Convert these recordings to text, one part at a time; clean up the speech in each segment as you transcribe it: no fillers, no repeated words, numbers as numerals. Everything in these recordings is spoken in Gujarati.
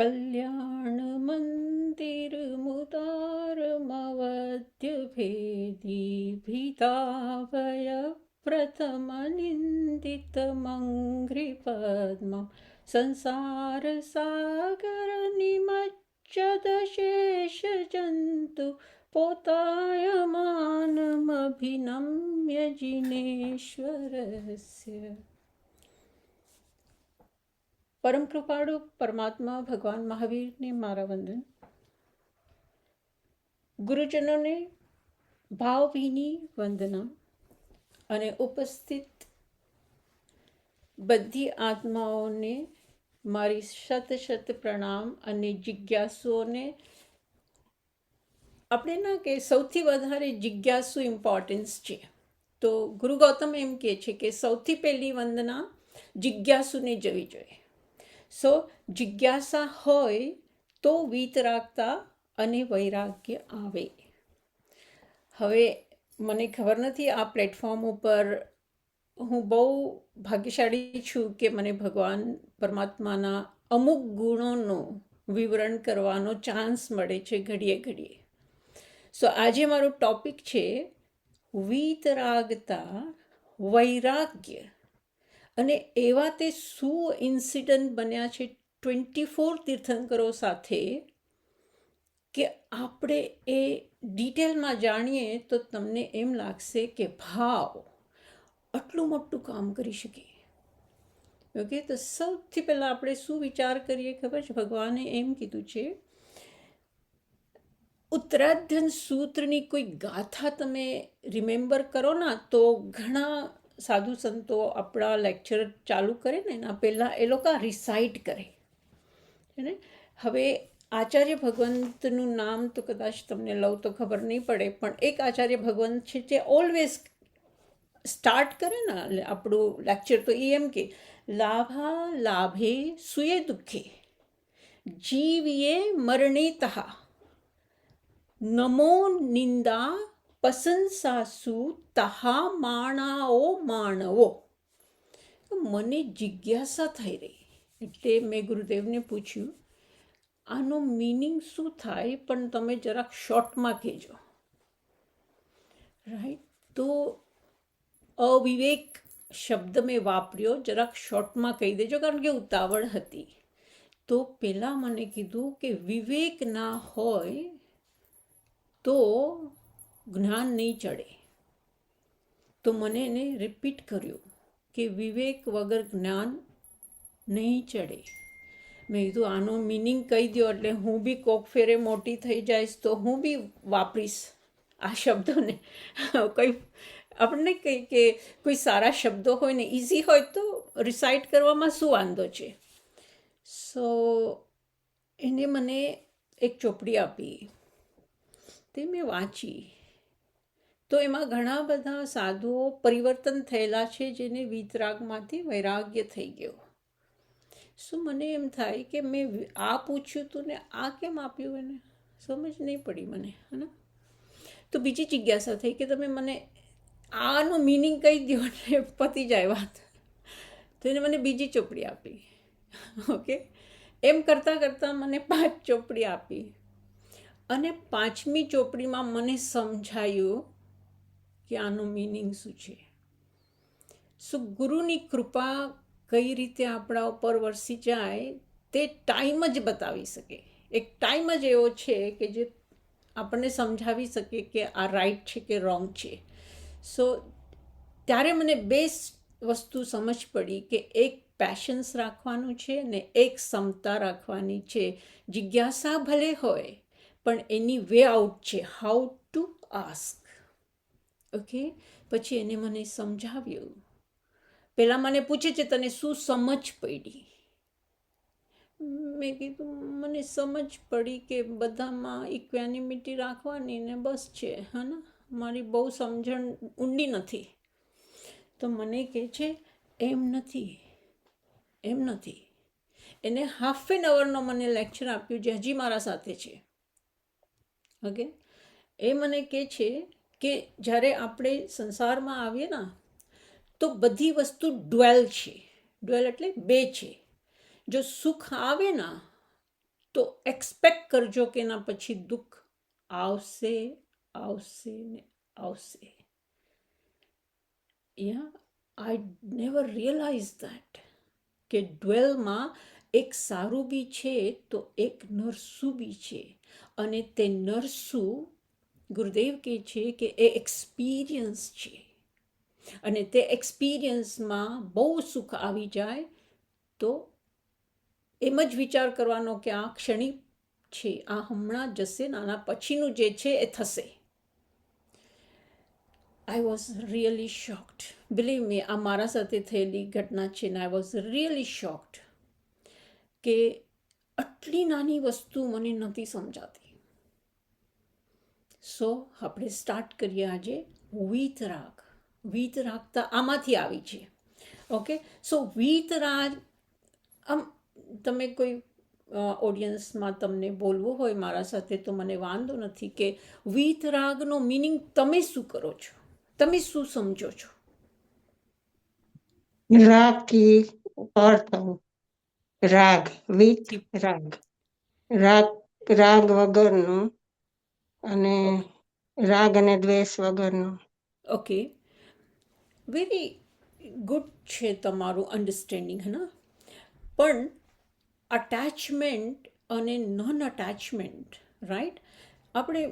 कल्याणमन्दिरमुदारमवद्यभेदी भीताभयप्रथमनिन्दितमङ्घ्रिपद्मं संसारसागरनिमज्जदशेषजन्तु पोतायमानमभिनम्य जिनेश्वरस्य। પરમ કૃપાળુ પરમાત્મા ભગવાન મહાવીરને મારા વંદન. ગુરુજનોને ભાવભીની વંદના અને ઉપસ્થિત બધી આત્માઓને મારી શત શત પ્રણામ. અને જિજ્ઞાસુઓને આપણે ના કે સૌથી વધારે જિજ્ઞાસુ ઇમ્પોર્ટન્સ છે. તો ગુરુ ગૌતમ એમ કહે છે કે સૌથી પહેલી વંદના જિજ્ઞાસુને જવી જોઈએ. સો જિજ્ઞાસા હોય તો વીતરાગતા અને વૈરાગ્ય આવે. હવે મને ખબર નથી આ પ્લેટફોર્મ ઉપર હું બહુ ભાગ્યશાળી છું કે મને ભગવાન પરમાત્માના અમુક ગુણોનું વિવરણ કરવાનો ચાન્સ મળે છે ઘડીએ ઘડીએ. સો આજે મારો ટોપિક છે વીતરાગતા, વૈરાગ્ય. અને એવા તે શું ઇન્સિડન્ટ બન્યા છે 24 તીર્થંકરો સાથે કે આપણે એ ડિટેલમાં જાણીએ તો તમને એમ લાગશે કે ભાવ આટલું મોટું કામ કરી શકે. ઓકે, તો સૌથી પહેલાં આપણે શું વિચાર કરીએ ખબર છે? ભગવાને એમ કીધું છે, ઉત્તરાધ્યન સૂત્રની કોઈ ગાથા તમે રિમેમ્બર કરો ના તો ઘણા સાધુ સંતો આપણા લેક્ચર ચાલુ કરે ને એના પહેલાં એ લોકો રિસાઇટ કરે છે ને. હવે આચાર્ય ભગવંતનું નામ તો કદાચ તમને લઉં તો ખબર નહીં પડે, પણ એક આચાર્ય ભગવંત છે જે ઓલવેઝ સ્ટાર્ટ કરે ને આપણું લેક્ચર તો એમ કે લાભા લાભે સુએ દુઃખે જીવીએ મરણેતઃ નમો નિંદા પ્રશંસાસુ તહા માણાઓ માણવો. મને જિજ્ઞાસા થઈ રહી એટલે મેં ગુરુદેવને પૂછ્યું આનો મિનિંગ શું થાય, પણ તમે જરાક શોર્ટમાં કહેજો. રાઈટ, તો અવિવેક શબ્દ મેં વાપર્યો, જરાક શોર્ટમાં કહી દેજો કારણ કે ઉતાવળ હતી. તો પહેલાં મને કીધું કે વિવેક ના હોય તો જ્ઞાન નહીં ચડે. તો મને એને રિપીટ કર્યું કે વિવેક વગર જ્ઞાન નહીં ચડે. મેં કીધું આનો મિનિંગ કહી દો એટલે હું બી કોક ફેરે મોટી થઈ જઈશ તો હું બી વાપરીશ આ શબ્દોને. કંઈ આપણને કંઈ કે કોઈ સારા શબ્દો હોય ને ઇઝી હોય તો રિસાઇટ કરવામાં શું વાંધો છે. સો એને મને એક ચોપડી આપી, તે મેં વાંચી. તો એમાં ઘણા બધા સાધુઓ પરિવર્તન થયેલા છે જેને વીતરાગમાંથી વૈરાગ્ય થઈ ગયો. શું મને એમ થાય કે મેં આ પૂછ્યું હતું ને આ કેમ આપ્યું, એને સમજ નહીં પડી મને, હે ને. તો બીજી જિજ્ઞાસા થઈ કે તમે મને આનું મિનિંગ કહી દો ને પતી જાય વાત. તો એને મને બીજી ચોપડી આપી. ઓકે, એમ કરતાં કરતાં મને 5 ચોપડી આપી. અને 5મી ચોપડીમાં મને સમજાયું કે આનું મિનિંગ શું છે. શું ગુરુની કૃપા કઈ રીતે આપણા ઉપર વરસી જાય તે ટાઈમ જ બતાવી શકે. એક ટાઈમ જ એવો છે કે જે આપણને સમજાવી શકે કે આ રાઈટ છે કે રોંગ છે. સો ત્યારે મને બેસ્ટ વસ્તુ સમજ પડી કે એક પેશન્સ રાખવાનું છે ને એક ક્ષમતા રાખવાની છે. જિજ્ઞાસા ભલે હોય પણ એની વે આઉટ છે, હાઉ ટુ આસ્ક. ઓકે, પછી એને મને સમજાવ્યું. પહેલાં મને પૂછે છે તને શું સમજ પડી? મેં કીધું મને સમજ પડી કે બધામાં ઇક્વેનિમિટી રાખવાની ને બસ છે, હા ને, મારી બહુ સમજણ ઊંડી નથી. તો મને કહે છે એમ નથી. એને ½ એન અવરનો મને લેક્ચર આપ્યું જે હજી મારા સાથે છે. ઓકે, એ મને કહે છે કે જ્યારે આપણે સંસારમાં આવીએ ને તો બધી વસ્તુ ડ્વેલ છે. ડ્વેલ એટલે 2 છે. જો સુખ આવે ને તો એક્સપેક્ટ કરજો કે એના પછી દુઃખ આવશે આવશે ને આવશે. આઈ નેવર રિયલાઇઝ દેટ કે ડ્વેલમાં એક સારું બી છે તો એક નરસું બી છે, અને તે નરસું ગુરુદેવ કહે છે કે એ એક્સપિરિયન્સ છે, અને તે એક્સપિરિયન્સમાં બહુ સુખ આવી જાય તો એમ જ વિચાર કરવાનો કે આ ક્ષણિક છે, આ હમણાં જશે, આના પછીનું જે છે એ થશે. I was really shocked. Believe me, આ મારા સાથે થયેલી ઘટના છે ને આઈ વોઝ રિયલી શોક્ડ કે આટલી નાની વસ્તુ મને નથી સમજાતી. સો આપણે સ્ટાર્ટ કરીએ આજે વીતરાગ. વીતરાગતા આમાંથી આવી છે. ઓકે, સો વીતરાગ, આમ તમે કોઈ ઓડિયન્સમાં તમને બોલવું હોય મારા સાથે તો મને વાંધો નથી કે વીતરાગનો મિનિંગ તમે શું કરો છો, તમે શું સમજો છો? રાગ की अर्थ રાગ, વિથ રાગ, રાગ રાગ વગરનું અને રાગ અને દ્વેષ વગરનું. ઓકે, વેરી ગુડ છે તમારું અન્ડરસ્ટેન્ડિંગ, હે ને? પણ અટેચમેન્ટ અને નોન અટેચમેન્ટ, રાઈટ? આપણે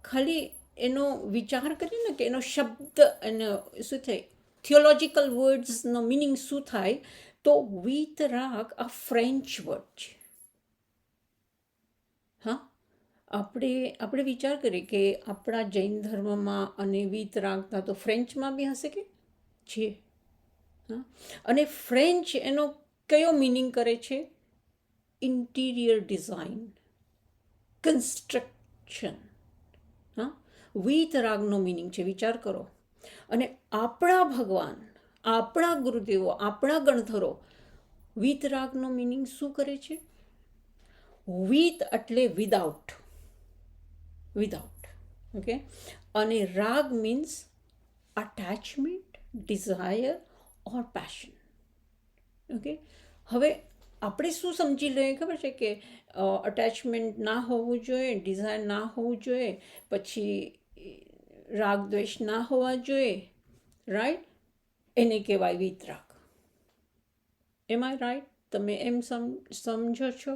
ખાલી એનો વિચાર કરીએ ને કે એનો શબ્દ, એનો શું થાય, થિયોલોજીકલ વર્ડ્સનો મિનિંગ શું થાય, તો વીતરાગ આ ફ્રેન્ચ વર્ડ છે. હા, આપણે વિચાર કરીએ કે આપણા જૈન ધર્મમાં અને વીતરાગતા તો ફ્રેન્ચમાં બી હશે કે છે. હા, અને ફ્રેન્ચ એનો કયો મિનિંગ કરે છે? Interior design, construction. હા, વીતરાગનો મિનિંગ છે, વિચાર કરો. અને આપણા ભગવાન, આપણા ગુરુદેવો, આપણા ગણધરો વીતરાગનો મિનિંગ શું કરે છે? વિથ એટલે વિદાઉટ, વિદાઉટ. ઓકે, અને રાગ મીન્સ અટેચમેન્ટ, ડિઝાયર ઓર પેશન. ઓકે, હવે આપણે શું સમજી લઈએ ખબર છે કે અટેચમેન્ટ ના હોવું જોઈએ, ડિઝાયર ના હોવું જોઈએ, પછી રાગ દ્વેષ ના હોવા જોઈએ, રાઈટ? એને કહેવાય વીતરાગ. એમ આઈ રાઈટ? તમે એમ સમજો છો?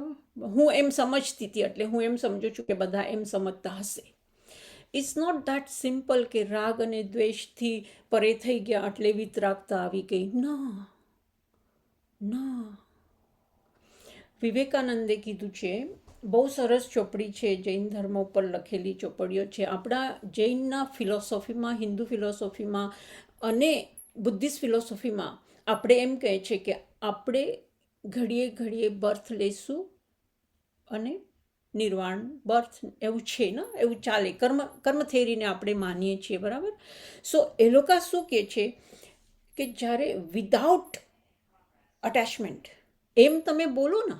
હું એમ સમજતી હતી, એટલે હું એમ સમજુ છું કે બધા એમ સમજતા હશે. ઇટ્સ નોટ ધેટ સિમ્પલ કે રાગ અને દ્વેષથી પરે થઈ ગયા એટલે વીતરાગતા આવી ગઈ. ના ના, વિવેકાનંદે કીધું છે, બહુ સરસ ચોપડી છે, જૈન ધર્મ ઉપર લખેલી ચોપડીઓ છે. આપણા જૈનના ફિલોસોફીમાં, હિન્દુ ફિલોસોફીમાં અને બુદ્ધિસ્ટ ફિલોસોફીમાં આપણે એમ કહે છે કે આપણે ઘડીએ ઘડીએ બર્થ લઈશું અને નિર્વાણ, બર્થ એવું છે ને, એવું ચાલે. કર્મ થેરીને આપણે માનીએ છીએ, બરાબર? સો એ લોકો શું કહે છે કે જ્યારે વિધાઉટ અટેચમેન્ટ એમ તમે બોલો ને,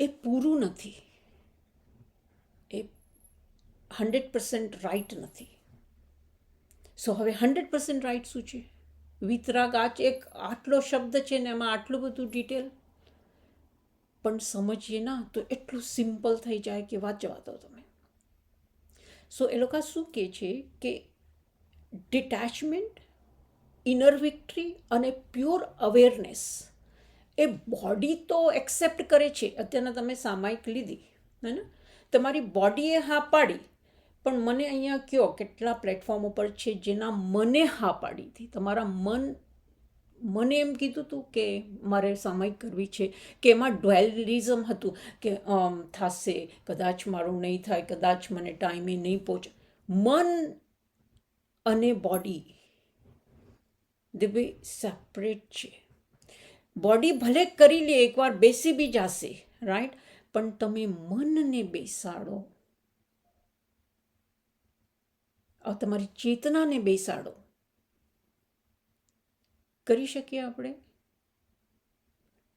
એ પૂરું નથી, એ 100% રાઈટ નથી. સો હવે 100% રાઈટ શું છે? વીતરાગ આ એક આટલો શબ્દ છે ને એમાં આટલું બધું ડિટેલ, પણ સમજીએ ના તો એટલું સિમ્પલ થઈ જાય કે વાત જવા દો તમે. સો એ લોકો શું કહે છે કે ડિટેચમેન્ટ, ઇનર વિક્ટરી અને પ્યોર અવેરનેસ એ બોડી તો એક્સેપ્ટ કરે છે. અત્યારના તમે સામાયિક લીધી, હે ને? તમારી બોડીએ હા પાડી, પણ મને અહીંયા કયો કેટલા પ્લેટફોર્મ ઉપર છે જેના મને હા પાડી હતી. તમારા મને એમ કીધું હતું કે મારે સામાયિક કરવી છે, કે એમાં ડ્વેલિઝમ હતું કે થશે, કદાચ મારું નહીં થાય, કદાચ મને ટાઈમે નહીં પહોંચે. મન અને બોડી દે બે સેપરેટ છે. બોડી ભલે કરી લે, એકવાર બેસી બી જશે, રાઈટ? પણ તમે મનને બેસાડો, તમારી ચેતનાને બેસાડો, કરી શકીએ આપણે?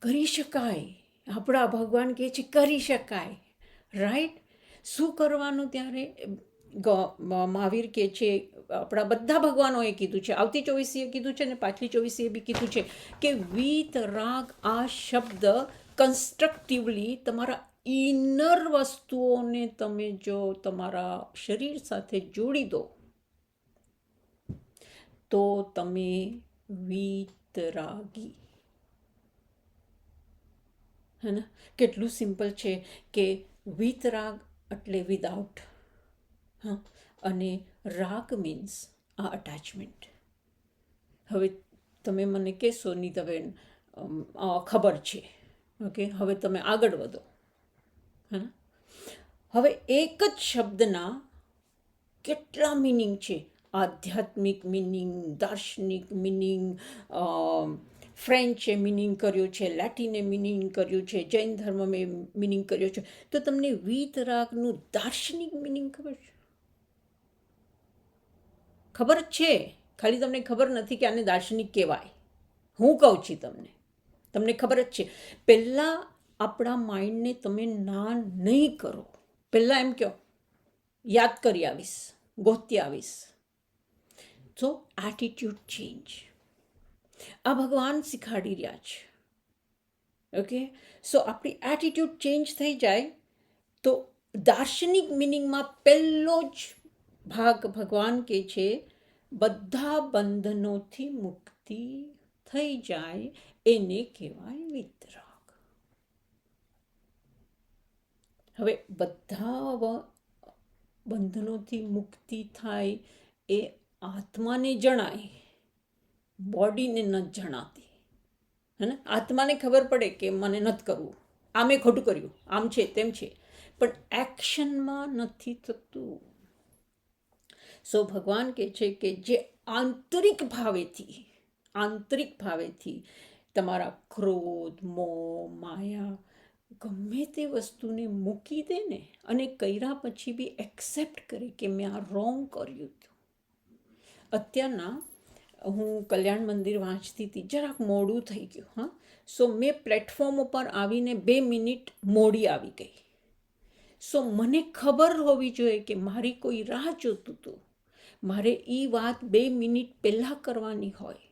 કરી શકાય. આપણા ભગવાન કહે છે કરી શકાય, રાઈટ? શું કરવાનું ત્યારે? મહાવીર કહે છે, આપણા બધા ભગવાનોએ કીધું છે, આવતી ચોવીસીએ કીધું છે ને પાછલી ચોવીસીએ બી કીધું છે કે વીતરાગ આ શબ્દ કન્સ્ટ્રક્ટિવલી તમારા ઇનર વસ્તુઓને તમે જો તમારા શરીર સાથે જોડી દો તો તમે વીતરાગી, હે ને? કેટલું સિમ્પલ છે કે વીતરાગ એટલે વિદાઉટ, હા, અને રાગ મીન્સ આ અટેચમેન્ટ. હવે તમે મને કહેશો નીતાબેન ખબર છે, ઓકે, હવે તમે આગળ વધો, હે ને? હવે એક જ શબ્દના કેટલા મિનિંગ છે. આધ્યાત્મિક મિનિંગ, દાર્શનિક મિનિંગ, ફ્રેન્ચે મિનિંગ કર્યો છે, લેટિને મિનિંગ કર્યું છે, જૈન ધર્મમે મિનિંગ કર્યો છે. તો તમને વીતરાગનું દાર્શનિક મિનિંગ ખબર છે? ખબર જ છે, ખાલી તમને ખબર નથી કે આને દાર્શનિક કહેવાય. હું કહું છું તમને ખબર જ છે. પહેલાં આપણા માઇન્ડને તમે ના નહીં કરો, પહેલાં એમ કહો યાદ કરી આવીશ, ગોતી આવીશ. સો એટીટ્યુડ ચેન્જ આ ભગવાન શીખવાડી રહ્યા છે. ઓકે, સો આપણી એટીટ્યુડ ચેન્જ થઈ જાય તો દાર્શનિક મિનિંગમાં પહેલો જ ભાગ ભગવાન કહે છે બધા બંધનોથી મુક્તિ થઈ જાય એને કહેવાય વિતરાગ. હવે બધા બંધનોથી મુક્તિ થાય એ આત્માને જણાય, બોડીને ન જણાતી, હે ને? આત્માને ખબર પડે કે મને નથી કરવું, આ મેં ખોટું કર્યું, આમ છે તેમ છે, પણ એક્શનમાં નથી થતું. સો ભગવાન કહે છે કે જે આંતરિક ભાવેથી તમારા ક્રોધ, મોહ, માયા ગમે તે વસ્તુને મૂકી દે ને, અને કર્યા પછી બી એક્સેપ્ટ કરે કે મેં આ રોંગ કર્યું હતું. અત્યારના હું કલ્યાણ મંદિર વાંચતી હતી, જરાક મોડું થઈ ગયું, હા. સો મેં પ્લેટફોર્મ ઉપર આવીને 2 મિનિટ મોડી આવી ગઈ. સો મને ખબર હોવી જોઈએ કે મારી કોઈ રાહ જોતું હતું, મારે એ વાત 2 મિનિટ પહેલાં કરવાની હોય.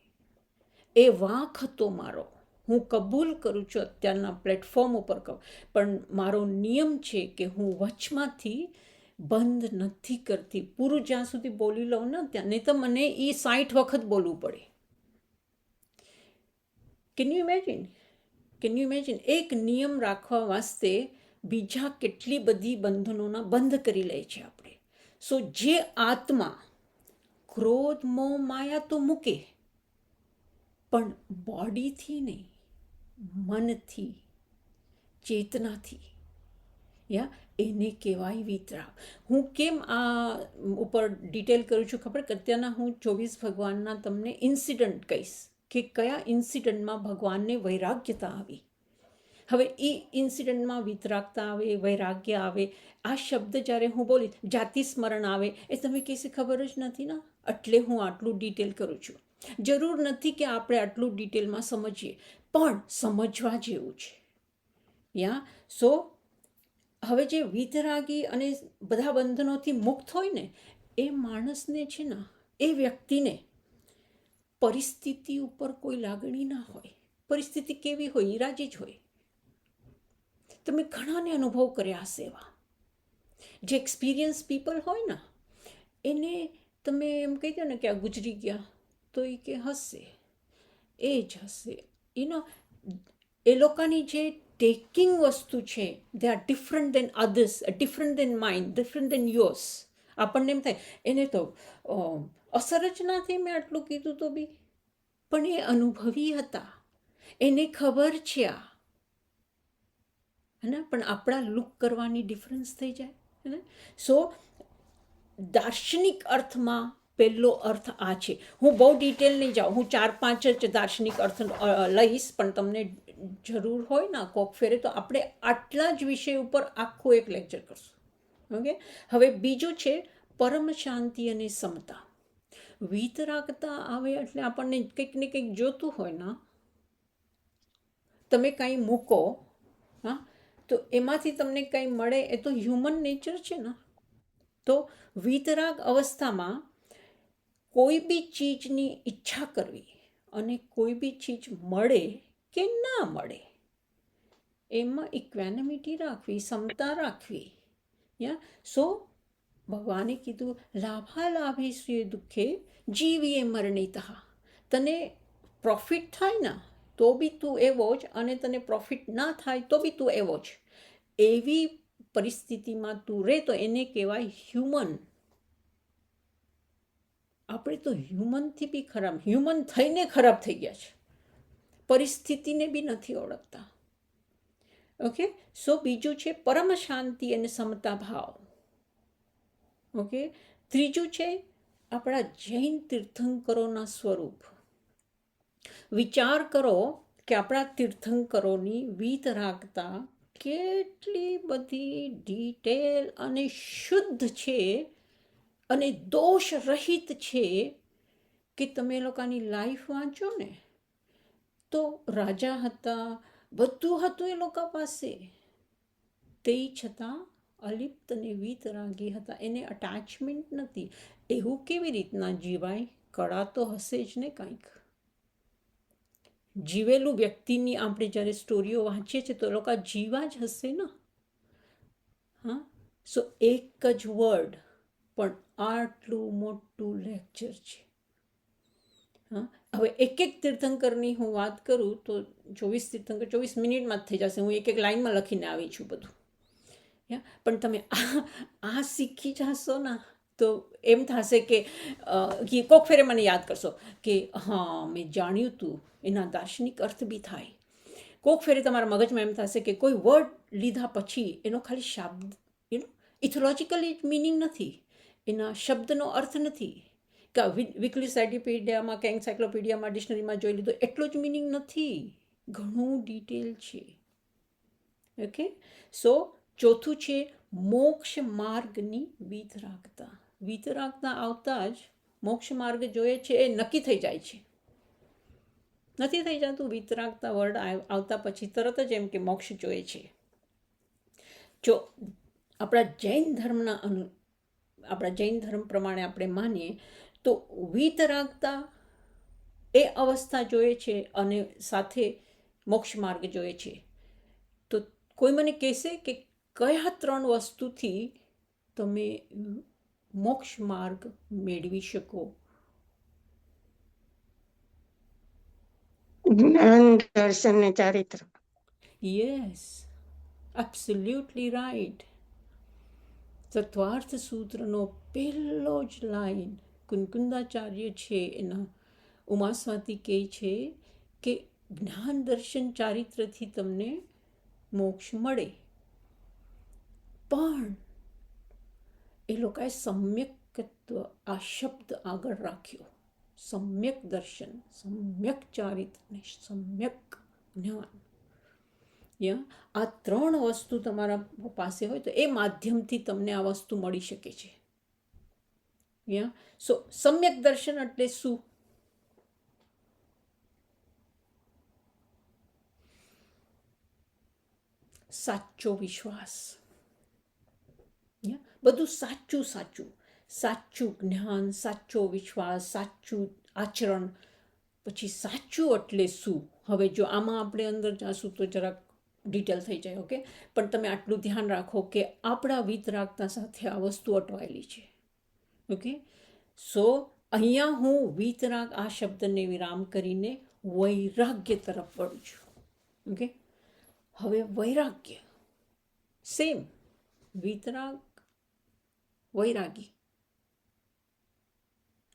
એ વાંક હતો મારો, હું કબૂલ કરું છું અત્યારના પ્લેટફોર્મ ઉપર કહું, પણ મારો નિયમ છે કે હું વચમાંથી બંધ નથી કરતી. પૂરું જ્યાં સુધી બોલી લઉં ને ત્યાં, નહીં તો મને એ 60 વખત બોલવું પડે. Can you imagine? એક નિયમ રાખવા વાસ્તે બીજા કેટલી બધી બંધનોના બંધ કરી લે છે આપણે. સો જે આત્મા ક્રોધ, મોહ, માયા તો મૂકે, પણ બોડીથી નહીં, મનથી, ચેતનાથી, યા એને કહેવાય વિતરાગ. હું કેમ આ ઉપર ડિટેલ કરું છું ખબર? કે અત્યારના હું 24 ભગવાનના તમને ઇન્સિડન્ટ કહીશ કે કયા ઇન્સિડન્ટમાં ભગવાનને વૈરાગ્યતા આવી. હવે એ ઇન્સિડન્ટમાં વિતરાગતા આવે, વૈરાગ્ય આવે. આ શબ્દ જ્યારે હું બોલી, જાતિ સ્મરણ આવે, એ તમે કહેશે ખબર જ નથી ને, એટલે હું આટલું ડિટેલ કરું છું. જરૂર નથી કે આપણે આટલું ડિટેલમાં સમજીએ, પણ સમજવા જેવું છે, યા. સો હવે જે વિતરાગી અને બધા બંધનોથી મુક્ત હોય ને, એ માણસને છે ને, એ વ્યક્તિને પરિસ્થિતિ ઉપર કોઈ લાગણી ના હોય. પરિસ્થિતિ કેવી હોય? રાજી જ હોય. તમે ઘણાને અનુભવ કર્યા હશે એવા. જે એક્સપિરિયન્સ પીપલ હોય ને, એને તમે એમ કહી દો ને કે આ ગુજરી ગયા, તો એ કે હશે, એ જ હશે. એ લોકોની જે ટેકિંગ વસ્તુ છે, they are different than others, different than mind, different than yours. આપણને એમ થાય એને તો અસર જ ના થઈ, મેં આટલું કીધું તો બી. પણ એ અનુભવી હતા, એને ખબર છે આ, હે ને? પણ આપણા લુક કરવાની ડિફરન્સ થઈ જાય, હે ને? સો દાર્શનિક અર્થમાં પહેલો અર્થ આ છે. હું બહુ ડિટેલ નહીં જાઉં, હું 4-5 જ દાર્શનિક અર્થ લઈશ, પણ તમને જરૂર હોય ને કોક ફેરે તો આપણે આટલા જ વિષય ઉપર આખું એક લેક્ચર કરશું, ઓકે. હવે બીજું છે પરમ શાંતિ અને સમતા. વિતરાગતા આવે એટલે આપણને કંઈક ને કંઈક જોતું હોય ને, તમે કાંઈ મૂકો, હા, તો એમાંથી તમને કંઈ મળે, એ તો હ્યુમન નેચર છે ને. તો વિતરાગ અવસ્થામાં કોઈ બી ચીજની ઈચ્છા કરવી અને કોઈ બી ચીજ મળે કે ના મળે એમાં ઇક્વેનિમિટી રાખવી, સમતા રાખવી. સો ભગવાને કીધું લાભાલાભે સ્વીય દુઃખે જીવીએ મરણિતઃ. તને પ્રોફિટ થાય ને તો બી તું એવો જ, અને તને પ્રોફિટ ના થાય તો બી તું એવો જ. એવી પરિસ્થિતિમાં તું રહે તો એને કહેવાય હ્યુમન. આપણે તો હ્યુમનથી બી ખરાબ, હ્યુમન થઈને ખરાબ થઈ ગયા છે, પરિસ્થિતિને બી નથી ઓળખતા. ઓકે, સો બીજું છે પરમ શાંતિ અને સમતા ભાવ. ઓકે, ત્રીજું છે આપણા જૈન તીર્થંકરોના સ્વરૂપ. વિચાર કરો કે આપણા તીર્થંકરોની વીતરાગતા કેટલી બધી ડિટેલ અને શુદ્ધ છે અને દોષ રહિત છે કે તમે લોકોની લાઈફ વાંચો ને તો રાજા હતા, બધું હતું એ લોકો પાસે, તે છતાં અલિપ્ત અને વીતરાગી હતા. એને અટેચમેન્ટ નથી. એવું કેવી રીતના જીવાય? કળા તો હશે જ ને કંઈક. જીવેલું વ્યક્તિની આપણે જ્યારે સ્ટોરીઓ વાંચીએ છીએ તો એ લોકો જીવા જ હશે ને. હા, સો એક જ વર્ડ પણ આટલું મોટું લેક્ચર છે. હા, હવે એક એક તીર્થંકરની હું વાત કરું તો 24 તીર્થંકર 24 મિનિટમાં જ થઈ જશે. હું એક એક લાઈનમાં લખીને આવી છું બધું. પણ તમે આ શીખી જશો ને તો એમ થશે કે કોક ફેરે મને યાદ કરશો કે હા મેં જાણ્યું હતું, એના દાર્શનિક અર્થ બી થાય. કોક ફેરે તમારા મગજમાં એમ થશે કે કોઈ વર્ડ લીધા પછી એનો ખાલી શબ્દ ઇથોલોજીકલી મિનિંગ નથી, એના શબ્દનો અર્થ નથી કે વીકલી સાઇક્લોપીડિયામાં કે એન્સાઇક્લોપીડિયામાં ડિક્શનરીમાં જોઈ લીધો એટલો જ મિનિંગ નથી, ઘણું ડિટેલ છે. ઓકે, સો ચોથું છે મોક્ષ માર્ગની વીતરાગતા. વીતરાગતા આવતા જ મોક્ષ માર્ગ જોઈએ છે એ નક્કી થઈ જાય છે. નથી થઈ જતું વીતરાગતા વર્ડ આવતા પછી તરત જ એમ કે મોક્ષ જોઈએ છે. જો આપણા જૈન ધર્મ પ્રમાણે આપણે માનીએ તો વીતરાગતા એ અવસ્થા જોઈએ છે અને સાથે મોક્ષ માર્ગ જોઈએ છે. તો કોઈ મને કહેશે કે કયા 3 વસ્તુથી તમે મોક્ષ માર્ગ મેળવી શકો? જ્ઞાન, દર્શન ને ચારિત્ર. Yes, absolutely right. તત્વાર્થ સૂત્રનો પહેલો જ લાઈન કુંકુંદાચાર્ય છે એના ઉમાસ્વાતી કહે છે કે જ્ઞાન દર્શન ચારિત્રથી તમને મોક્ષ મળે. પણ એ લોકોએ સમ્યકત્વ આ શબ્દ આગળ રાખ્યો. સમ્યક દર્શન, સમ્યક ચારિત્ર ને સમ્યક જ્ઞાન. આ 3 વસ્તુ તમારા પાસે હોય તો એ માધ્યમથી તમને આ વસ્તુ મળી શકે છે. સો સમ્યક દર્શન એટલે શું? સાચો વિશ્વાસ. બધું સાચું સાચું, સાચું જ્ઞાન, સાચો વિશ્વાસ, સાચું આચરણ. પછી સાચું એટલે શું? હવે જો આમાં આપણે અંદર જાશું તો જરાક ડિટેલ થઈ જાય. ઓકે, પણ તમે આટલું ધ્યાન રાખો કે આપણા વીતરાગતા સાથે આ વસ્તુ અટવાયેલી છે. ઓકે, સો અહીંયા હું વીતરાગ આ શબ્દને વિરામ કરીને વૈરાગ્ય તરફ વળું છું. ઓકે, હવે વૈરાગ્ય સેમ, વીતરાગ વૈરાગી.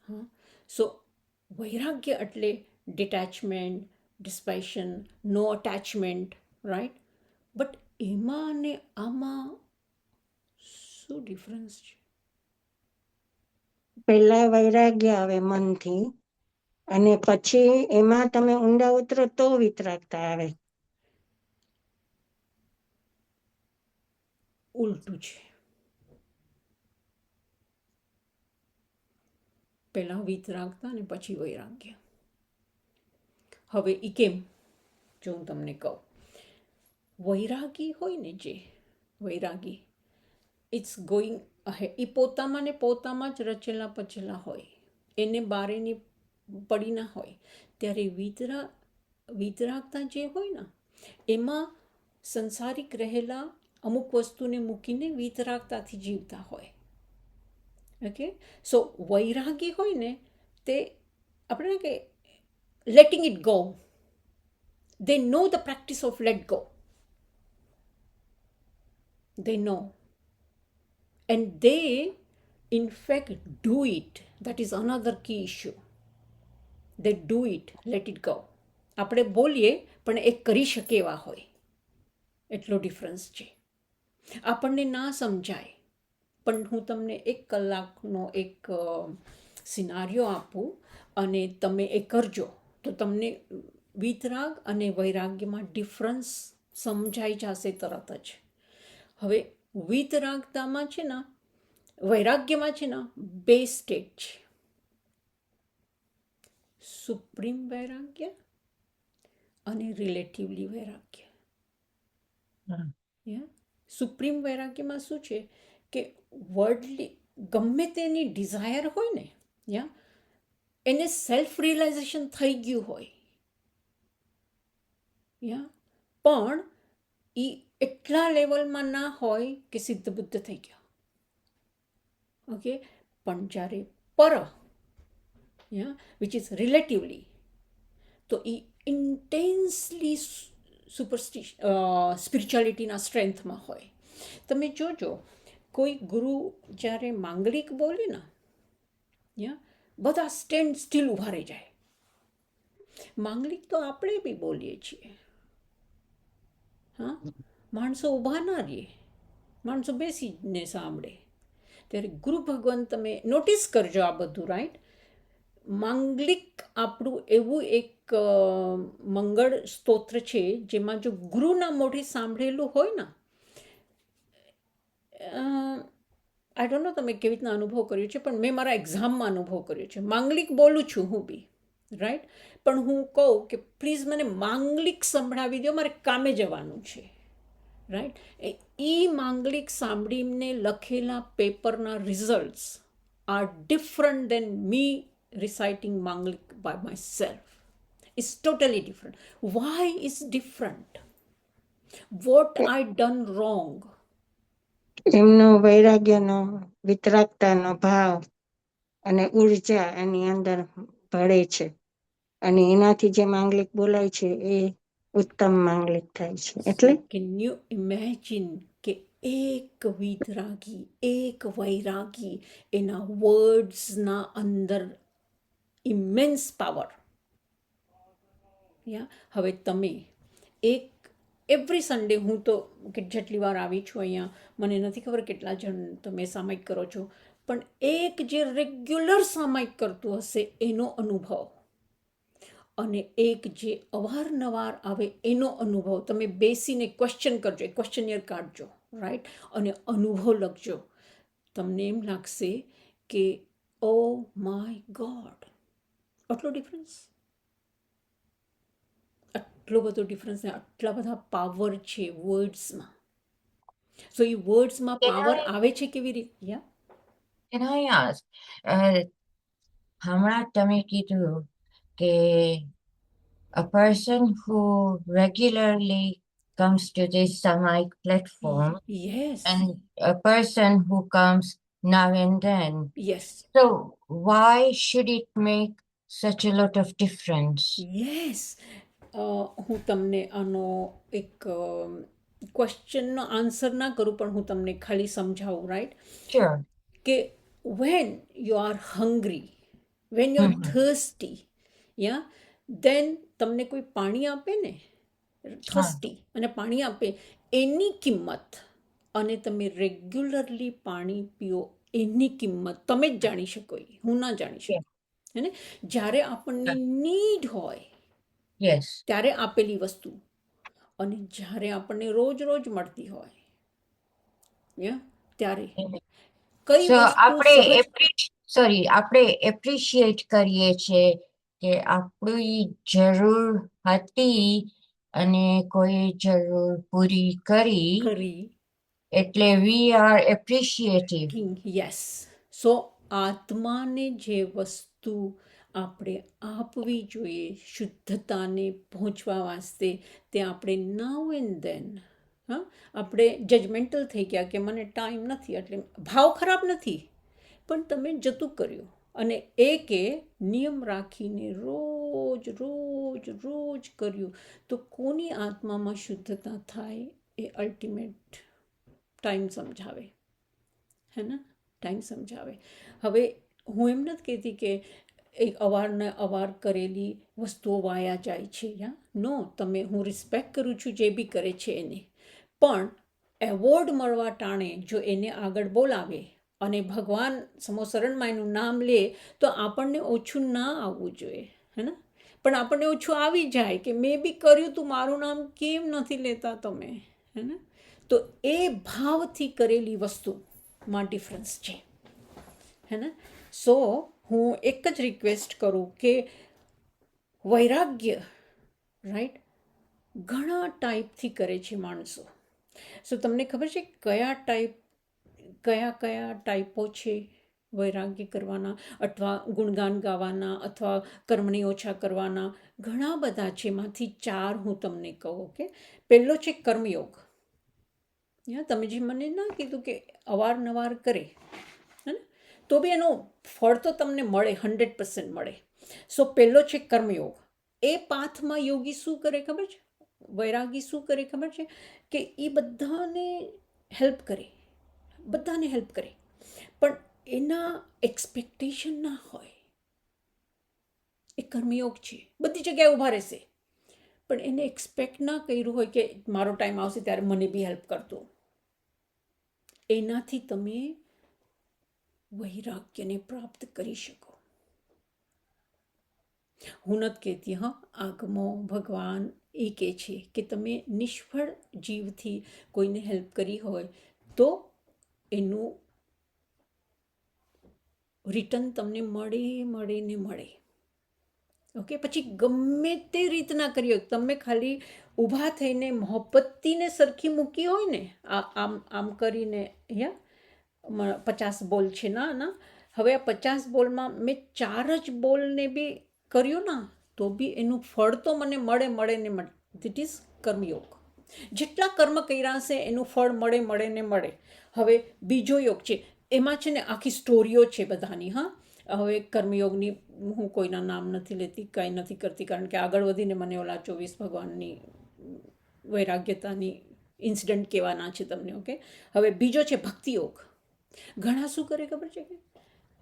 હા, સો વૈરાગ્ય એટલે detachment, dispassion, no attachment, right? But એમાં ને આમાં શું ડિફરન્સ છે? પહેલા વૈરાગ્ય આવે મનથી અને પછી એમાં તમે ઊંડા ઉતરો તો વિતરાગતા આવે. ઉલટું છે. પહેલા વીતરાગતા ને પછી વૈરાગ્ય. હવે એ કેમ? જો હું તમને કહું, વૈરાગી હોય ને જે વૈરાગી, ઇટ્સ ગોઈંગ અહેડ. એ પોતામાં ને પોતામાં જ રચેલા પચેલા હોય, એને બારેની પડી ના હોય. ત્યારે વીતરાગતા જે હોય ને એમાં સંસારિક રહેલા અમુક વસ્તુને મૂકીને વિતરાગતાથી જીવતા હોય. ઓકે, સો વૈરાગી હોય ને તે આપણે કે letting it go. They know the practice of let go. They know. And they, in fact, do it. That is another key issue. They do it, let it go. આપણે બોલીએ પણ એ કરી શકે એવા હોય, એટલો ડિફરન્સ છે. આપણને ના સમજાય પણ હું તમને 1 કલાકનો એક સિનારિયો આપું અને તમે એ કરજો તો તમને વિતરાગ અને વૈરાગ્યમાં ડિફરન્સ સમજાઈ જશે તરત જ. હવે વિતરાગતામાં છે ને, વૈરાગ્યમાં છે ને 2 સ્ટેટ છે, સુપ્રીમ વૈરાગ્ય અને રિલેટિવલી વૈરાગ્ય. સુપ્રીમ વૈરાગ્યમાં શું છે કે વર્લ્ડલી ગમે તેની ડિઝાયર હોય ને, એને સેલ્ફ રિયલાઇઝેશન થઈ ગયું હોય, પણ એ એટલા લેવલમાં ના હોય કે સિદ્ધ બુદ્ધ થઈ ગયા. ઓકે, પણ જ્યારે પર વિચ ઇઝ રિલેટિવલી, તો એ ઇન્ટેન્સલી સ્પિરિચ્યુઆલિટીના સ્ટ્રેન્થમાં હોય. તમે જોજો કોઈ ગુરુ જ્યારે માંગલિક બોલે ને, બધા સ્ટેન્ડ સ્ટીલ ઊભા રહી જાય. માંગલિક તો આપણે બી બોલીએ છીએ, માણસો ઊભા ના રહીએ, માણસો બેસીને સાંભળે. ત્યારે ગુરુ ભગવાન તમે નોટિસ કરજો આ બધું, રાઈટ? માંગલિક આપણું એવું એક મંગળ સ્તોત્ર છે જેમાં જો ગુરુના મોઢે સાંભળેલું હોય ને, આઈ ડોન્ટ નો તમે કેવી રીતના અનુભવ કર્યો છે, પણ મેં મારા એક્ઝામમાં અનુભવ કર્યો છે. માંગલિક બોલું છું હું બી, રાઈટ? પણ હું કહું કે પ્લીઝ મને માંગલિક સંભળાવી દો, મારે કામે જવાનું છે, રાઈટ? એ માંગલિક સાંભળીને લખેલા પેપરના results are different than me reciting Manglik by myself. It's totally different. Why is different? What I done wrong? એમનો વૈરાગ્યનો, વિતરાગતાનો ભાવ અને ઉર્જા એની અંદર ભળે છે, અને એનાથી જે માંગલિક બોલાય છે એ ઉત્તમ માંગલિક થાય છે. એટલે can you imagine કે એક વિતરાગી, એક વૈરાગી, એના વર્ડ્સના અંદર ઇમેન્સ પાવર. હવે તમે એક એવરી સન્ડે, હું તો જેટલી વાર આવી છું અહીંયા, મને નથી ખબર કેટલા જણ તમે સામાયિક કરો છો, પણ એક જે રેગ્યુલર સામાયિક કરતું હશે એનો અનુભવ, અને એક જે અવારનવાર આવે એનો અનુભવ, તમે બેસીને ક્વેશ્ચન કરજો, ક્વેશ્ચનિયર કાઢજો, રાઈટ? અને અનુભવ લખજો. તમને એમ લાગશે કે ઓ માય ગોડ, આટલો ડિફરન્સ, આટલો બધો ડિફરન્સ ને આટલા બધા પાવર છે વર્ડ્સમાં. સો એ વર્ડ્સમાં પાવર આવે છે કેવી રીતે? Can I ask, હમણાં તમે કીધું કે a person who regularly comes to this Samaik platform Yes. and a person who comes now and then. Yes. So why should it make such a lot of difference? Yes. હું તમને આનો એક ક્વેશ્ચનનો આન્સર ના કરું, પણ હું તમને ખાલી સમજાવું, રાઈટ? Sure. કે when you are hungry, when you are thirsty, then તમને કોઈ પાણી આપે ને, થર્સ્ટી, અને પાણી આપે, એની કિંમત, અને તમે રેગ્યુલરલી પાણી પીઓ એની કિંમત તમે જ જાણી શકો, હું ના જાણી શકું. હે ને? જ્યારે આપણને નીડ હોય Yes. ત્યારે આપેલી વસ્તુ, અને જ્યારે આપણને રોજ રોજ મળતી હોય ત્યારે કઈ So વસ્તુ આપણે એપ્રિશિએટ કરીએ છીએ કે આપણી જરૂર હતી અને કોઈ જરૂર પૂરી કરી, કરી. એટલે we are appreciative. યસ. સો આત્માને જે વસ્તુ આપણે આપવી જોઈએ શુદ્ધતાને પહોંચવા વાસ્તે, તે આપણે નાઉ એન્ડ ધેન હા, આપણે જજમેન્ટલ થઈ ગયા કે મને ટાઈમ નથી, એટલે ભાવ ખરાબ નથી, પણ તમે જતું કર્યું. અને એકે નિયમ રાખીને રોજ રોજ રોજ કર્યું તો કોની આત્મામાં શુદ્ધતા થાય એ અલ્ટિમેટ ટાઈમ સમજાવે, હે ને, ટાઈમ સમજાવે. હવે હું એમ નથી કહેતી કે એક અવારને અવાર કરેલી વસ્તુઓ વાયા જાય છે, યા નો, તમે, હું રિસ્પેક્ટ કરું છું જે બી કરે છે એને, પણ એવોર્ડ મળવા ટાણે જો એને આગળ બોલાવે અને ભગવાન સમો શરણમાં એનું નામ લે તો આપણને ઓછું ના આવવું જોઈએ, હે ને, પણ આપણને ઓછું આવી જાય કે મેં બી કર્યું તું, મારું નામ કેમ નથી લેતા તમે, હે ને. તો એ ભાવથી કરેલી વસ્તુમાં ડિફરન્સ છે, હે ને. સો હું એક જ રિક્વેસ્ટ કરું કે વૈરાગ્ય, રાઈટ, ઘણા ટાઈપથી કરે છે માણસો. સો તમને ખબર છે કયા કયા ટાઈપો છે વૈરાગ્ય કરવાના, અથવા ગુણગાન ગાવાના, અથવા કર્મણી ઓછા કરવાના? ઘણા બધા છે, એમાંથી 4 હું તમને કહું. ઓકે, પહેલો છે કર્મયોગ. તમે જે મને ના કીધું કે અવારનવાર કરે, હે ને, તો બી એનો ફળ તો તમને મળે, 100% મળે. સો પહેલો છે કર્મયોગ. એ પાથમાં યોગી શું કરે ખબર છે, વૈરાગી શું કરે ખબર છે, કે એ બધાને હેલ્પ કરે, બધાને હેલ્પ કરે, પણ એના એક્સપેક્ટેશન ના હોય. એ કર્મયોગ છે, બધી જગ્યાએ ઊભા રહેશે, પણ એને એક્સપેક્ટ ના કર્યું હોય કે મારો ટાઈમ આવશે ત્યારે મને બી હેલ્પ કરતો. એનાથી તમે વૈરાગ્યને પ્રાપ્ત કરી શકો. હું નથી કહેતી, હા, આગમો ભગવાન એ કહે છે કે તમે નિષ્ફળ જીવથી કોઈને હેલ્પ કરી હોય તો એનું રિટર્ન તમને મળે મળે ને મળે. ઓકે, પછી ગમે તે રીતના કર્યો, તમે ખાલી ઊભા થઈને મોહબ્બતીને સરખી મૂકી હોય ને, આમ આમ કરીને, યા 50 બોલ છે ના ના, હવે આ 50 બોલમાં મેં 4 જ બોલને બી કર્યું ના, તો બી એનું ફળ તો મને મળે મળે ને મળે. ધીટ ઇઝ કર્મયોગ. જેટલા કર્મ કર્યા હશે એનું ફળ મળે મળે ને મળે. હવે બીજો યોગ છે, એમાં છે ને આખી સ્ટોરીઓ છે બધાની. હા, હવે કર્મયોગની હું કોઈના નામ નથી લેતી, કાંઈ નથી કરતી, કારણ કે આગળ વધીને મને ઓલા 24 ભગવાનની વૈરાગ્યતાની ઇન્સિડન્ટ કહેવાના છે તમને. ઓકે, હવે બીજો છે ભક્તિયોગ. ઘણા શું કરે ખબર છે કે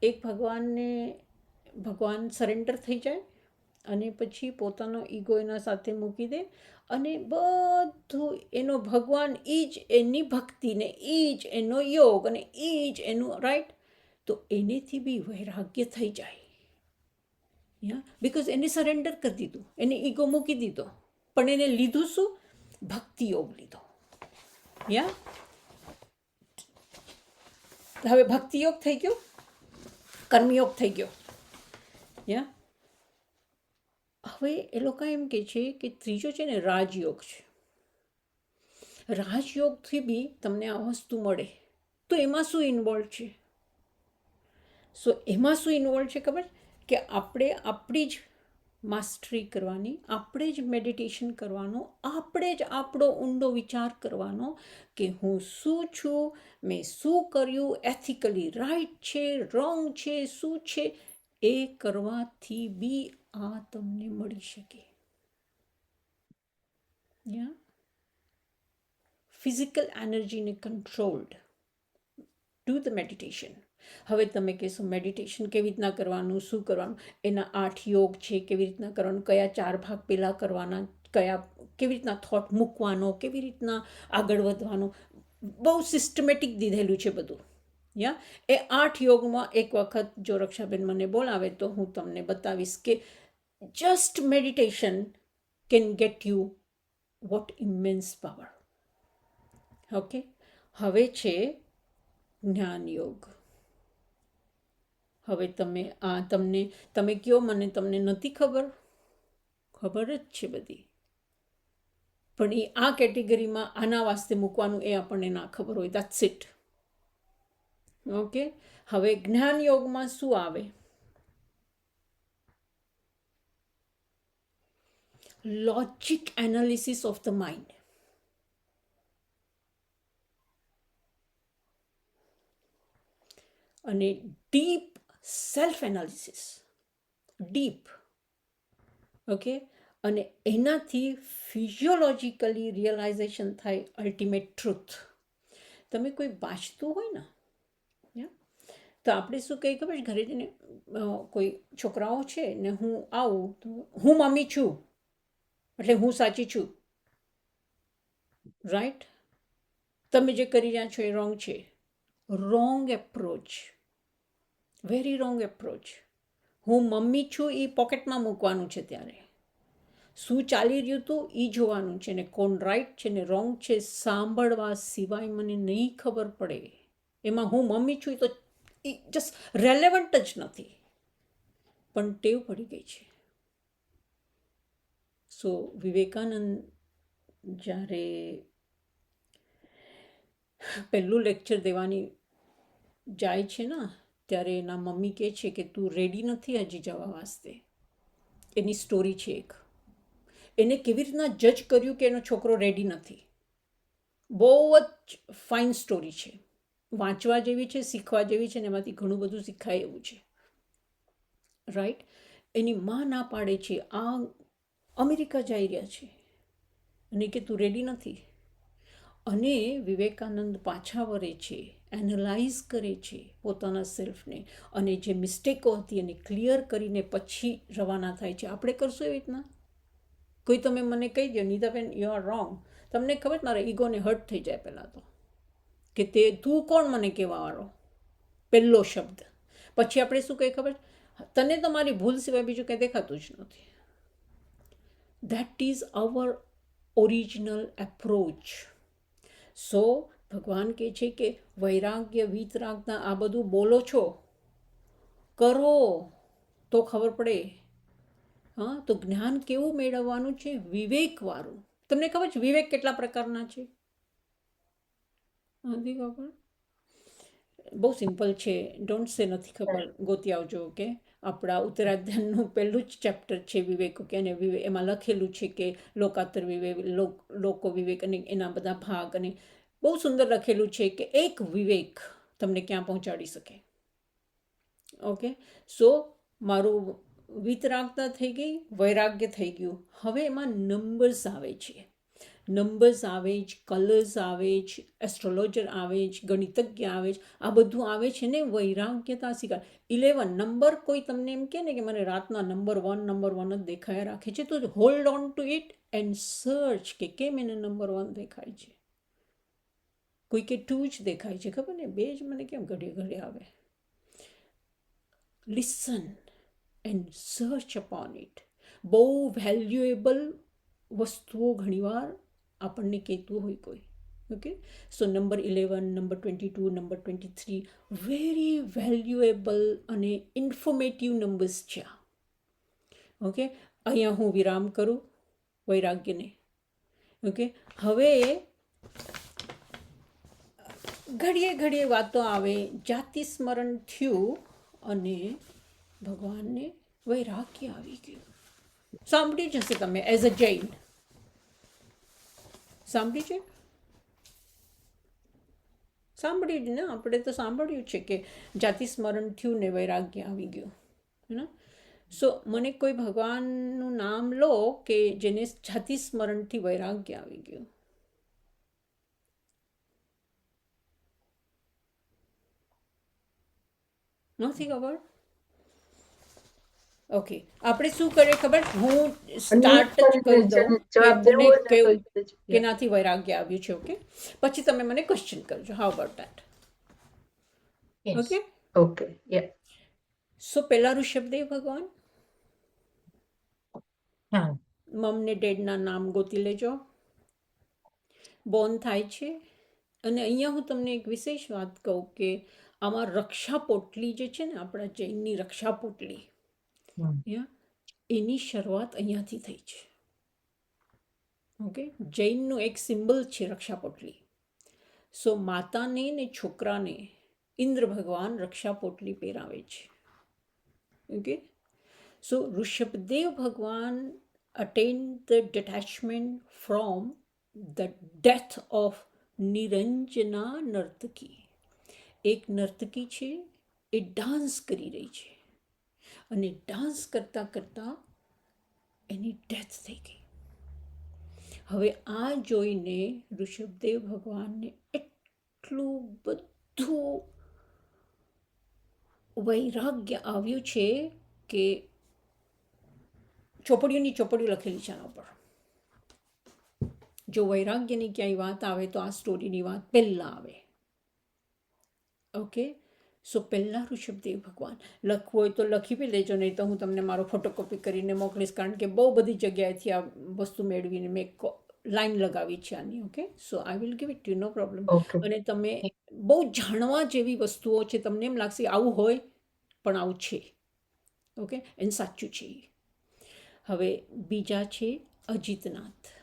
એક ભગવાન સરેન્ડર થઈ જાય અને પછી પોતાનો ઈગો એના સાથે મૂકી દે, અને બધું એનો ભગવાન એ જ એની ભક્તિને, એ જ એનો યોગ, અને એ જ એનું રાઈટ. તો એનેથી બી વૈરાગ્ય થઈ જાય, બિકોઝ એને સરેન્ડર કરી દીધું, એને ઈગો મૂકી દીધો, પણ એને લીધું શું? ભક્તિ યોગ લીધો. હવે ભક્તિ યોગ થઈ ગયો, કર્મયોગ થઈ ગયો. હવે એ લોકો એમ કે છે કે ત્રીજો છે ને રાજયોગ છે. રાજયોગથી બી તમને આ વસ્તુ મળે. તો એમાં શું ઇન્વોલ્વ છે? એમાં શું ઇન્વોલ્વ છે ખબર? કે આપણે આપણી જ માસ્ટરી કરવાની, આપણે જ મેડિટેશન કરવાનું, આપણે જ આપણો ઊંડો વિચાર કરવાનો કે હું શું છું, મેં શું કર્યું, એથિકલી રાઈટ છે, રોંગ છે, શું છે. એ કરવાથી બી આ તમને મળી શકે. ફિઝિકલ એનર્જીને કંટ્રોલ્ડ, ડુ ધ મેડિટેશન. હવે તમે કહેશો મેડિટેશન કેવી રીતના કરવાનું, શું કરવાનું? એના 8 યોગ છે, કેવી રીતના કરવાનું, કયા 4 ભાગ પહેલાં કરવાના, કેવી રીતના થોટ મૂકવાનો, કેવી રીતના આગળ વધવાનું, બહુ સિસ્ટમેટિક દીધેલું છે બધું. એ 8 યોગમાં એક વખત જો રક્ષાબેન મને બોલાવે તો હું તમને બતાવીશ કે just meditation can get you what ઇમેન્સ power. Okay, હવે છે જ્ઞાન યોગ. હવે તમે કહો મને તમને નથી ખબર, ખબર જ છે બધી, પણ એ આ કેટેગરીમાં આના વાસ્તે મૂકવાનું એ આપણને ના ખબર હોય. That's it. ઓકે, હવે જ્ઞાન યોગમાં શું આવે? Logic analysis of the mind. અને deep self analysis, deep, okay, અને એનાથી ફિઝિયોલોજિકલી રિયલાઇઝેશન થાય અલ્ટિમેટ ટ્રુથ. તમે કોઈ વાંચતું હોય ને, તો આપણે શું કહીએ ખબર છે, ઘરે જઈને કોઈ છોકરાઓ છે ને હું આવું તો હું મમ્મી છું એટલે હું સાચી છું, રાઈટ? તમે જે કરી રહ્યા છો એ રોંગ છે. Wrong approach, very wrong approach. હું મમ્મી છું એ પોકેટમાં મૂકવાનું છે, ત્યારે શું ચાલી રહ્યું હતું એ જોવાનું છે, ને કોણ રાઈટ છે ને રોંગ છે સાંભળવા સિવાય મને નહીં ખબર પડે. એમાં હું મમ્મી છું એ તો એ જસ્ટ રેલેવન્ટ જ નથી, પણ ટેવ પડી ગઈ છે. સો વિવેકાનંદ જ્યારે પહેલું લેક્ચર દેવાની જાય છે ને, ત્યારે એના મમ્મી કહે છે કે તું રેડી નથી હજી જવા વાસ્તે. એની સ્ટોરી છે એક. એને કેવી રીતના જજ કર્યું કે એનો છોકરો રેડી નથી. બહુ જ ફાઇન સ્ટોરી છે, વાંચવા જેવી છે, શીખવા જેવી છે, ને એમાંથી ઘણું બધું શીખાય એવું છે, રાઈટ? એની માં ના પાડે છે, આ અમેરિકા જઈ રહ્યા છે અને કે તું રેડી નથી. અને વિવેકાનંદ પાછા વળે છે, એનાલાઇઝ કરે છે પોતાના સેલ્ફને, અને જે મિસ્ટેકો હતી એને ક્લિયર કરીને પછી રવાના થાય છે. આપણે કરશું એવી રીતના? કોઈ તમે મને કહી દો નીતાબેન યુ આર રોંગ, તમને ખબર મારા ઈગોને હર્ટ થઈ જાય પહેલાં તો, કે તે તું કોણ મને કહેવાવાળો, પહેલો શબ્દ. પછી આપણે શું કહીએ ખબર, તને તો મારી ભૂલ સિવાય બીજું કંઈ દેખાતું જ નથી. That is our original approach. So ભગવાન કહે છે કે વૈરાગ્ય વીતરાગના આ બધું બોલો છો, કરો તો ખબર પડે. હા, તો જ્ઞાન કેવું મેળવવાનું છે? વિવેકવાળું. તમને ખબર છે વિવેક કેટલા પ્રકારના છે? નથી ખબર? બહુ સિમ્પલ છે, ડોન્ટ સે નથી ખબર, ગોતી આવજો. કે આપણા ઉત્તરાધ્યાયનું પહેલું જ ચેપ્ટર છે વિવેક, કે અને એમાં લખેલું છે કે લોકાતર વિવેક, લોકો વિવેક, અને એના બધા ભાગ, અને બહુ સુંદર લખેલું છે કે એક વિવેક તમને ક્યાં પહોંચાડી શકે. ઓકે, સો મારું વિતરાગતા થઈ ગઈ, વૈરાગ્ય થઈ ગયું. હવે એમાં નંબર્સ આવે છે, નંબર્સ આવે જ, કલર્સ આવે જ, એસ્ટ્રોલોજર આવે જ, ગણિતજ્ઞ આવે જ, આ બધું આવે છે ને વૈરાગ્યતા શીખાય. 11 નંબર, કોઈ તમને એમ કહે ને કે મને રાતના નંબર 1 જ દેખાયા રાખે છે, તો hold on two it and search કે કેમ એને નંબર 1 દેખાય છે. કોઈ કે 2 જ દેખાય છે, ખબર ને 2 જ મને કેમ ઘડીએ ઘડીએ આવે. Listen and search upon it. બહુ વેલ્યુએબલ વસ્તુઓ ઘણીવાર આપણને કહેતું હોય કોઈ. Okay, so number 11, number 22, number 23 very valuable અને ઇન્ફોર્મેટિવ નંબર્સ છે. ઓકે, અહીંયા હું વિરામ કરું વૈરાગ્યને. ઓકે, હવે ઘડીએ ઘડીએ વાતો આવે, જાતિ સ્મરણ થયું અને ભગવાનને વૈરાગ્ય આવી ગયું. સાંભળ્યું જ હશે તમે એઝ અ જૈન, સાંભળ્યું છે? સાંભળ્યું જ ને, આપણે તો સાંભળ્યું છે કે જાતિ સ્મરણ થયું ને વૈરાગ્ય આવી ગયું, હે. સો મને કોઈ ભગવાનનું નામ લો કે જેને જાતિ સ્મરણથી વૈરાગ્ય આવી ગયું. નથી ખબર? ઓકે, આપણે શું કરીએ ખબર, હું સ્ટાર્ટ જ કરી દઉં કે મને કેનાથી વૈરાગ્ય આવ્યું છે. ઓકે, પછી તમે મને ક્વેશ્ચન કરજો. How about that? Okay, okay, ya. So પહેલા ઋષભદેવ ભગવાન, હા, મમ ને ડેડના નામ ગોતી લેજો. બોર્ન થાય છે, અને અહીંયા હું તમને એક વિશેષ વાત કહું કે આમાં રક્ષા પોટલી જે છે ને, આપણા જૈનની રક્ષા પોટલી, એની શરૂઆત અહીંયાથી થઈ છે. ઓકે, જૈનનું એક સિમ્બલ છે રક્ષા પોટલી. સો માતાને ને છોકરાને ઇન્દ્ર ભગવાન રક્ષા પોટલી પહેરાવે છે. ઓકે, સો ઋષભદેવ ભગવાન attend the detachment from the death of Niranjana નર્તકી. એક નર્તકી છે એ ડાન્સ કરી રહી છે અને ડાન્સ કરતાં કરતાં એની ડેથ થઈ ગઈ. હવે આ જોઈને ઋષભદેવ ભગવાનને એટલું બધું વૈરાગ્ય આવ્યું છે કે ચોપડીઓની ચોપડીઓ લખેલી છે આના ઉપર. જો વૈરાગ્યની ક્યાંય વાત આવે તો આ સ્ટોરીની વાત પહેલાં આવે. ઓકે, સો પહેલાં ઋષભદેવ ભગવાન લખવું હોય તો લખી બી લેજો, નહીં તો હું તમને મારો ફોટોકોપી કરીને મોકલીશ, કારણ કે બહુ બધી જગ્યાએથી આ વસ્તુ મેળવીને મેં લાઈન લગાવી છે આની. Okay, so I will give it you, no problem. Okay. અને તમે બહુ જાણવા જેવી વસ્તુઓ છે, તમને એમ લાગશે આવું હોય પણ આવું છે. ઓકે, એને સાચું છે. હવે બીજા છે અજીતનાથ.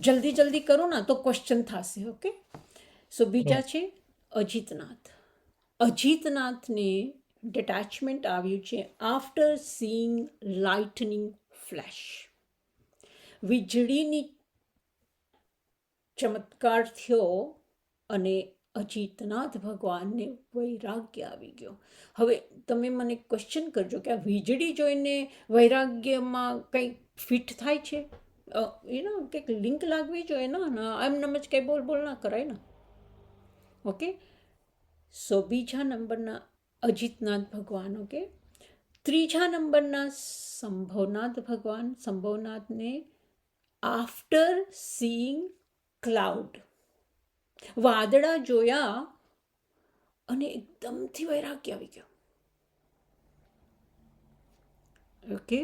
જલ્દી જલ્દી કરો ને તો ક્વેશ્ચન થશે. ઓકે, સો બીજા છે અજીતનાથ. અજીતનાથને ડિટેચમેન્ટ આવ્યું છે આફ્ટર સીઈંગ લાઇટનિંગ ફ્લેશ. વીજળીની ચમત્કાર થયો અને અજીતનાથ ભગવાનને વૈરાગ્ય આવી ગયો. હવે તમે મને ક્વેશ્ચન કરજો કે આ વીજળી જોઈને વૈરાગ્યમાં કંઈ ફિટ થાય છે? કંઈક લિંક લાગવી જોઈએ ને, એમ નમ જ કંઈ બોલ બોલ ના કરાય ને. ઓકે, સો બીજા નંબરના અજીતનાથ ભગવાન. ઓકે, ત્રીજા નંબરના સંભવનાથ ભગવાન. સંભવનાથને આફ્ટર સીઈંગ ક્લાઉડ, વાદળા જોયા અને એકદમથી વૈરાગ્ય આવી ગયો. ઓકે,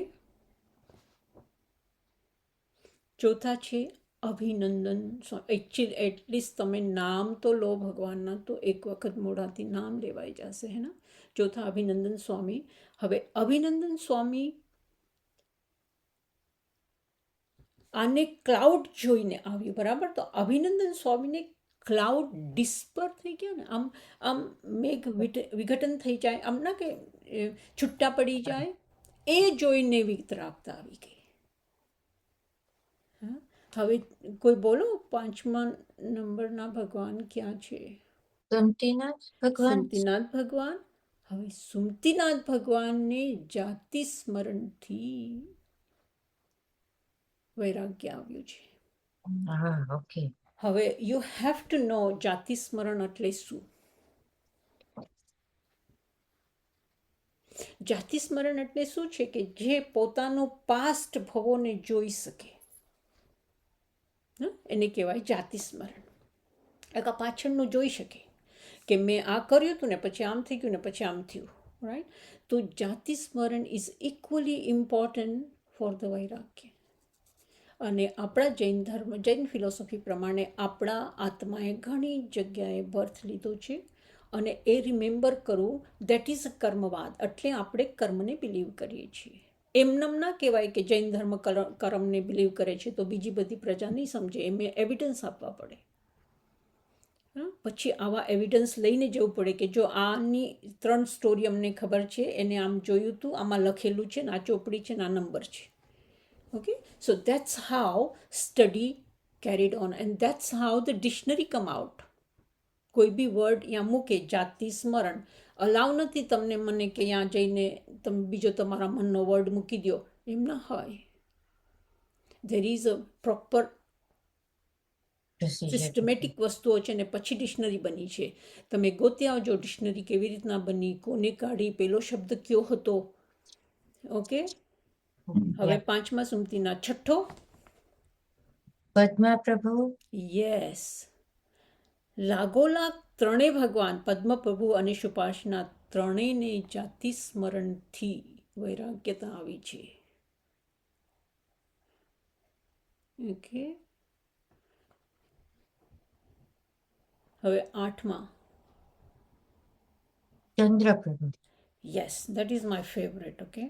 ચોથા છે અભિનંદન. એટલીસ્ટ તમે નામ તો લો ભગવાનના, તો એક વખત મોઢાથી નામ લેવાઈ જશે, હે ને. ચોથા અભિનંદન સ્વામી. હવે અભિનંદન સ્વામી આને ક્લાઉડ જોઈને આવ્યું, બરાબર? તો અભિનંદન સ્વામીને ક્લાઉડ ડિસ્પર થઈ ગયા ને, આમ આમ મેઘ વિઘટન થઈ જાય, આમ ના કે છૂટા પડી જાય, એ જોઈને વિતરાગતા આવી ગઈ. હવે કોઈ બોલો, પાંચમા નંબરના ભગવાન ક્યાં છે? સુમતીનાથ ભગવાન. સુમતીનાથ ભગવાન. હવે સુમતીનાથ ભગવાનને જાતિ સ્મરણથી વૈરાગ્ય આવ્યું છે. હા, okay. હવે યુ હેવ ટુ નો જાતિ સ્મરણ એટલે શું? જાતિ સ્મરણ એટલે શું છે કે જે પોતાનો પાસ્ટ ભવોને જોઈ શકે, એને કહેવાય જાતિ સ્મરણ. આ પાછળનું જોઈ શકે કે મેં આ કર્યું હતું ને પછી આમ થઈ ગયું ને પછી આમ થયું, રાઈટ? તો જાતિ સ્મરણ is equally important for the વૈરાગ્ય. અને આપણા જૈન ધર્મ, જૈન ફિલોસોફી પ્રમાણે આપણા આત્માએ ઘણી જગ્યાએ બર્થ લીધો છે અને એ રિમેમ્બર કરવું, દેટ ઇઝ અ કર્મવાદ. એટલે આપણે કર્મને બિલીવ કરીએ છીએ. એમનેમ ના કહેવાય કે જૈન ધર્મ કર્મને બિલીવ કરે છે તો બીજી બધી પ્રજા નહીં સમજે, એમને એવિડન્સ આપવા પડે. પછી આવા એવિડન્સ લઈને જવું પડે કે જો આની 3 સ્ટોરી અમને ખબર છે, એને આમ જોયું હતું, આમાં લખેલું છે, આ ચોપડી છે, આ નંબર છે. Okay, so that's how study carried on and that's how the dictionary come out. કોઈ બી વર્ડ ત્યાં મૂકે જાતિ સ્મરણ, અલાવ નથી તમને મને કે ત્યાં જઈને તમે બીજો તમારા મનનો વર્ડ મૂકી દો, એમ ના હોય. There is a proper systematic વસ્તુઓ છે ને પછી ડિક્શનરી બની છે. તમે ગોતી આવજો ડિક્શનરી કેવી રીતના બની, કોને કાઢી, પેલો શબ્દ કયો હતો. ઓકે, હવે પાંચમા સુમતીના. છઠ્ઠો પદ્મા પ્રભુ. યસ, લાગોલાગ ત્રણેય ભગવાન પદ્મપ્રભુ અને સુપાસના ત્રણેયને જાતિ સ્મરણથી વૈરાગ્યતા આવી છે. ઓકે, હવે આઠમા Chandraprabhu. Yes, that is my favourite. Okay,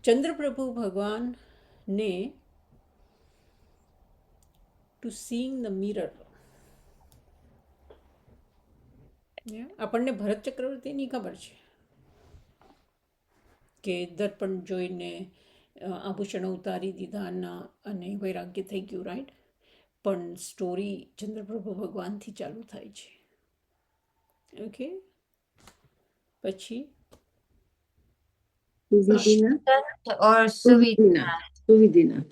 Chandraprabhu ભગવાનને ટુ સીઈંગ ધ મિરર. આપણને ભરત ચક્રવર્તીની ખબર છે કે દર્પણ જોઈને આભૂષણો ઉતારી દીધાના અને વૈરાગ્ય થઈ ગયું, રાઈટ? પણ સ્ટોરી ચંદ્રપ્રભુ ભગવાનથી ચાલુ થાય છે. ઓકે, પછી સુવિધિનાથ or Suvidina. સુવિધિનાથ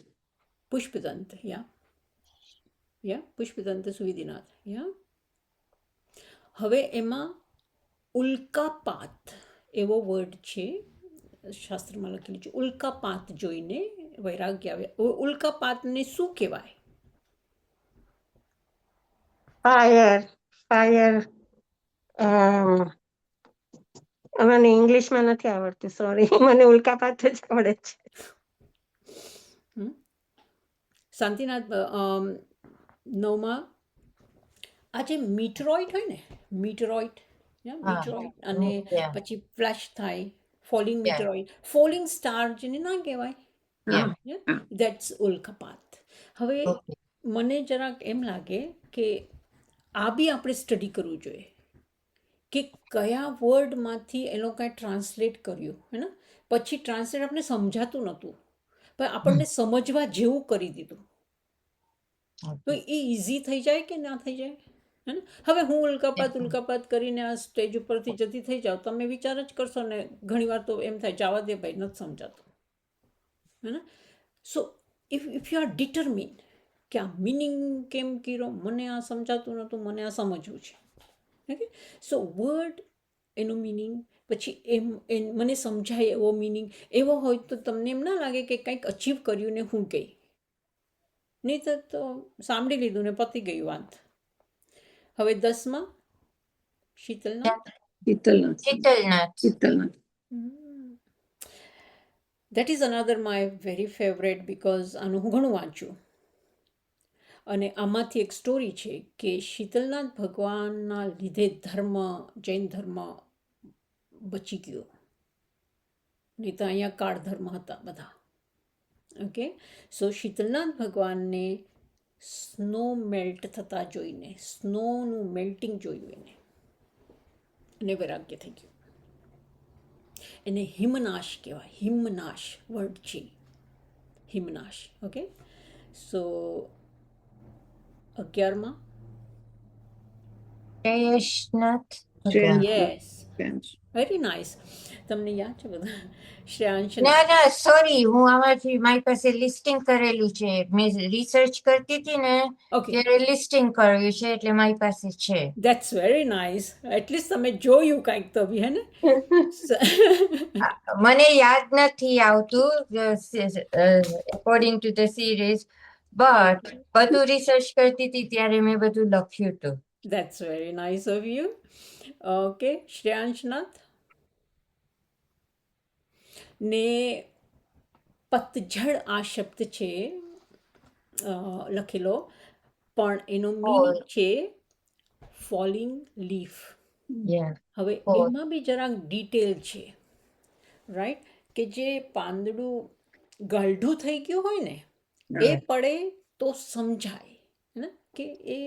પુષ્પદંત, યા પુષ્પદંત સુવિધિનાથ, યા. હવે એમાં ઉલ્કાપાત એવો વર્ડ છે, શાસ્ત્રમાં લખેલું છે. ઉલ્કાપાત જોઈને વૈરાગ્ય આવે. હવે ઉલ્કાપાતને શું કહેવાય? ફાયર મને ઇંગ્લિશમાં નથી આવડતું, સોરી. મને ઉલ્કાપાત જ આવડે છે. શાંતિનાથ, નવમાં આ જે મીટરોઇડ હોય ને, મીટરોઇડ અને Yeah. પછી ફ્લેશ થાય, ફોલિંગ Yeah. મીટરોઇડ, ફોલિંગ સ્ટાર જેને ના કહેવાય, Yeah. દેટ્સ ઉલ્કાપાત. હવે Okay. મને જરાક એમ લાગે કે આ બી આપણે સ્ટડી કરવું જોઈએ કે કયા વર્ડમાંથી એ લોકોએ ટ્રાન્સલેટ કર્યું, હે ને. પછી ટ્રાન્સલેટ આપણે સમજાતું નહોતું, પણ આપણને સમજવા જેવું કરી દીધું. તો એ ઇઝી થઈ જાય કે ના થઈ જાય, હે ને. હવે હું ઉલ્કાપાત કરીને આ સ્ટેજ ઉપરથી જતી થઈ જાઉં, તમે વિચાર જ કરશો ને. ઘણીવાર તો એમ થાય, જવા દે ભાઈ, નથી સમજાતું, હે ને. સો ઇફ યુ આર ડિટરમિન કે આ મિનિંગ કેમ કર્યો, મને આ સમજાતું નહોતું, મને આ સમજવું છે, ઓકે. સો વર્ડ એનું મિનિંગ, પછી એમ મને સમજાય એવો મિનિંગ એવો હોય તો તમને એમ ના લાગે કે કંઈક અચીવ કર્યું ને હું ગઈ. નહીં તો સાંભળી લીધું ને પતી ગયું વાત. હવે 10માં Shitalnath. Shitalnath that is another my very favourite, because આનું હું ઘણું વાંચ્યું. અને આમાંથી એક સ્ટોરી છે કે શીતલનાથ ભગવાનના લીધે જૈન ધર્મ બચી ગયો. નહીં તો અહીંયા કાળ ધર્મ હતા બધા, ઓકે. સો શીતલનાથ ભગવાનને સ્નો મેલ્ટ થતા જોઈને, સ્નોનું મેલ્ટિંગ જોયું એને, અને વૈરાગ્ય થઈ ગયું. એને હિમનાશ કહેવાય, હિમનાશ વર્ડ છે, હિમનાશ, ઓકે. સો 11માં Shreyashnath Bhagwan. Yes, very nice. તમને યાદ છે બધા? શ્રેયાંશ. ના સોરી, હું આમાંથી મારી પાસે લિસ્ટિંગ કરેલું છે. મેં રિસર્ચ કરતી હતી ને ઓકે, ત્યારે લિસ્ટિંગ કર્યું છે, એટલે મારી પાસે છે. That's very nice. એટલીસ્ટ તમે જોયું કાંઈક તો બી, હે ને. મને યાદ નથી આવતું according to the series, but બધું રિસર્ચ કરતી હતી ત્યારે મેં બધું લખ્યું હતું. That's very nice of you. Okay, Shreyansnath. ને પતઝડ આ શબ્દ છે લખેલો, પણ એનો મીનિંગ છે ફોલિંગ લીફ. Yeah. હવે Fall. એમાં બી જરાક ડિટેલ છે, રાઈટ, કે જે પાંદડું ગળઢું થઈ ગયું હોય ને, એ પડે તો સમજાય, ને કે એ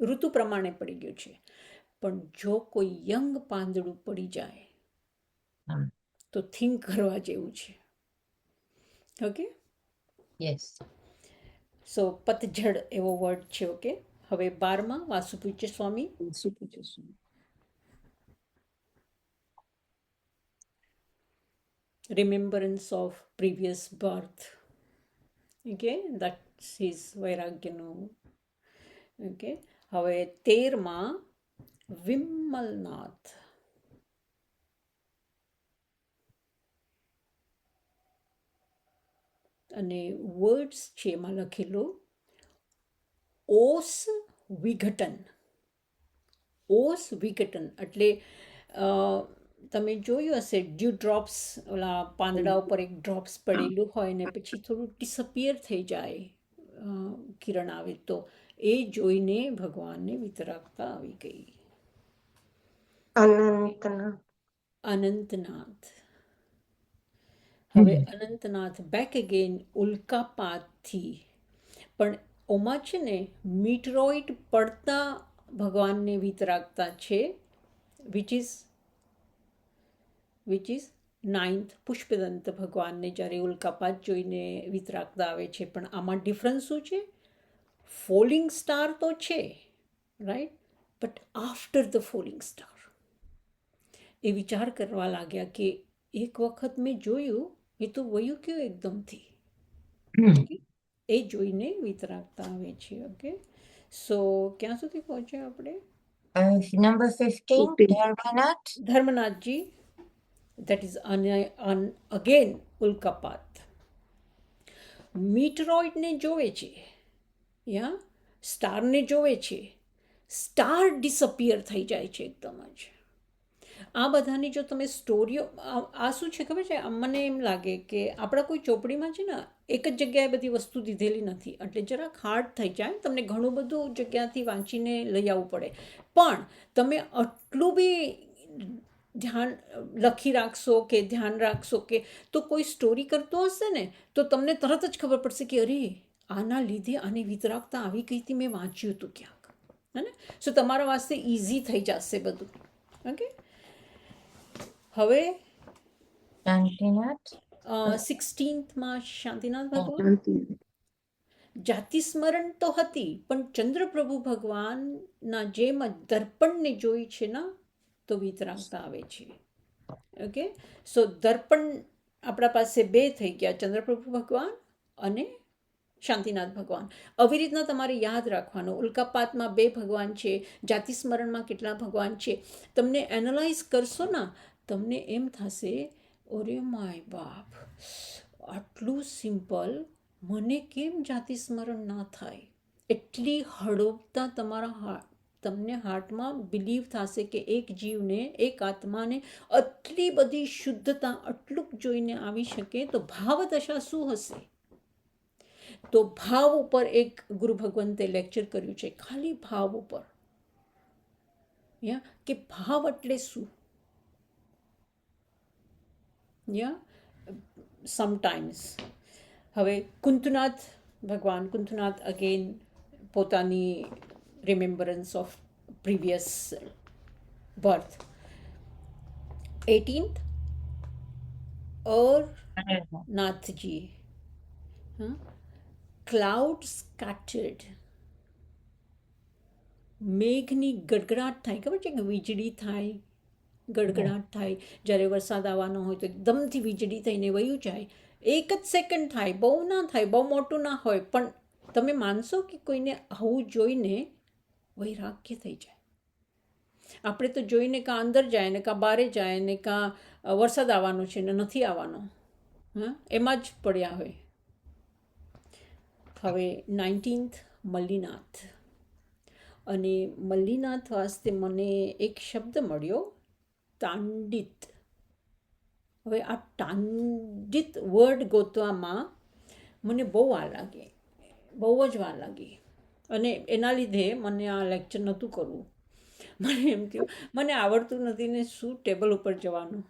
ઋતુ પ્રમાણે પડી ગયું છે. પણ જો કોઈ યંગ પાંદડું પડી જાય તો થિંક કરવા જેવું છે, ઓકે. Yes. સો પતઝડ એવો વર્ડ છે, ઓકે. હવે 12માં Vasupujya Swami. Remembrance of previous birth, okay, that's his વૈરાગ્યનું, ઓકે. હવે 13માં વિમલનાથ. અને વર્ડ્સ છે એમાં લખેલું ઓસ વિઘટન. ઓસ વિઘટન એટલે તમે જોયું હશે ડ્યુ ડ્રોપ્સ, ઓલા પાંદડા ઉપર એક ડ્રોપ્સ પડેલું હોય ને પછી થોડું ડિસઅપિયર થઈ જાય, કિરણ આવે તો, એ જોઈને ભગવાનને વિતરાગતા આવી ગઈ. અનંતનાથ. હવે અનંતનાથ બેક અગેન ઉલ્કાપાતથી, પણ ઓમાં છે ને મીટરોઇડ પડતા ભગવાનને વિતરાગતા છે, વિચ ઇઝ 9th. પુષ્પદંત ભગવાનને જ્યારે ઉલ્કાપાત જોઈને વિતરાગતા આવે છે, પણ આમાં ડિફરન્સ શું છે? ફોલિંગ સ્ટાર તો છે, right, but after the falling star. એ વિચાર કરવા લાગ્યા કે એક વખત મેં જોયું, એ તો વયું કયું એકદમથી. ઓકે, એ જોઈને વિતરાગતા આવે છે. ઓકે, સો ક્યાં સુધી પહોંચ્યા આપણે? Number 15, 15. Dharmanath. ધર્મનાથજી, that is again ઉલ્કાપાત. મીટરોઇડને જોવે છે, યા સ્ટારને જોવે છે, સ્ટાર ડિસઅપિયર થઈ જાય છે એકદમ જ. આ બધાની જો તમે સ્ટોરીઓ, આ શું છે ખબર છે, મને એમ લાગે કે આપણા કોઈ ચોપડીમાં છે ને એક જ જગ્યાએ બધી વસ્તુ દીધેલી નથી, એટલે જરાક હાર્ડ થઈ જાય, તમને ઘણું બધું જગ્યાથી વાંચીને લઈ આવવું પડે. પણ તમે આટલું બી ધ્યાન લખી રાખશો કે ધ્યાન રાખશો કે તો કોઈ સ્ટોરી કરતો હશે ને તો તમને તરત જ ખબર પડશે કે અરે આના લીધે આની વિતરાગતા આવી ગઈ હતી, મેં વાંચ્યું હતું ક્યાંક, હે ને. સો તમારા વાસ્તે ઇઝી થઈ જશે બધું. ઓકે, હવે Shantinath. 16માં શાંતિનાથ ભગવાન. શાંતિ. જાતિ સ્મરણ તો હતી, પણ ચંદ્રપ્રભુ ભગવાનના જેમ જ દર્પણને જોઈ છે ને તો વિતરાગતા આવે છે. ઓકે, સો દર્પણ આપણા પાસે બે થઈ ગયા, ચંદ્રપ્રભુ ભગવાન અને શાંતિનાથ ભગવાન. આવી રીતના તમારે યાદ રાખવાનું. ઉલ્કાપાતમાં 2 ભગવાન છે, જાતિ સ્મરણમાં કેટલા ભગવાન છે. તમને એનાલાઇઝ કરશો ને તમને એમ થશે ઓરે માય બાપ, આટલું સિમ્પલ, મને કેમ જાતિ સ્મરણ ના થાય. એટલી હળવતા તમને હાર્ટમાં બિલીવ થશે કે એક જીવને, એક આત્માને આટલી બધી શુદ્ધતા આટલું જોઈને આવી શકે તો ભાવ દશા શું હશે. તો ભાવ ઉપર એક ગુરુ ભગવંતે લેક્ચર કર્યું છે, ખાલી ભાવ ઉપર, યા કે ભાવ એટલે શું. યા સમટાઈમ્સ હવે કુંતનાથ ભગવાન, કુંતનાથ અગેન પોતાની remembrance of previous birth. 18th और नाथ जी, ક્લાઉડ સ્કેટર્ડ, મેઘની ગડગડાટ થાય, ખબર છે કે વીજળી થાય, ગડગડાટ થાય, જ્યારે વરસાદ આવવાનો હોય તો એકદમથી વીજળી થઈને વયું જાય. એક જ સેકન્ડ થાય, બહુ ના થાય, બહુ મોટું ના હોય, પણ તમે માનશો કે કોઈને આવું જોઈને વૈરાગ્ય થઈ જાય. આપણે તો જોઈને કાં અંદર જાય ને કાં બારે જાય ને કાં વરસાદ આવવાનો છે ને નથી આવવાનો, હા એમાં જ પડ્યા હોય. હવે 19th મલ્લીનાથ, અને મલ્લીનાથ વાસ્તે મને એક શબ્દ મળ્યો, તાંડિત. હવે આ તાંડિત વર્ડ ગોતવામાં મને બહુ વાર લાગી, બહુ જ વાર લાગી, અને એના લીધે મને આ લેક્ચર નહોતું કરવું. મને એમ થયું મને આવડતું નથી ને શું ટેબલ ઉપર જવાનું.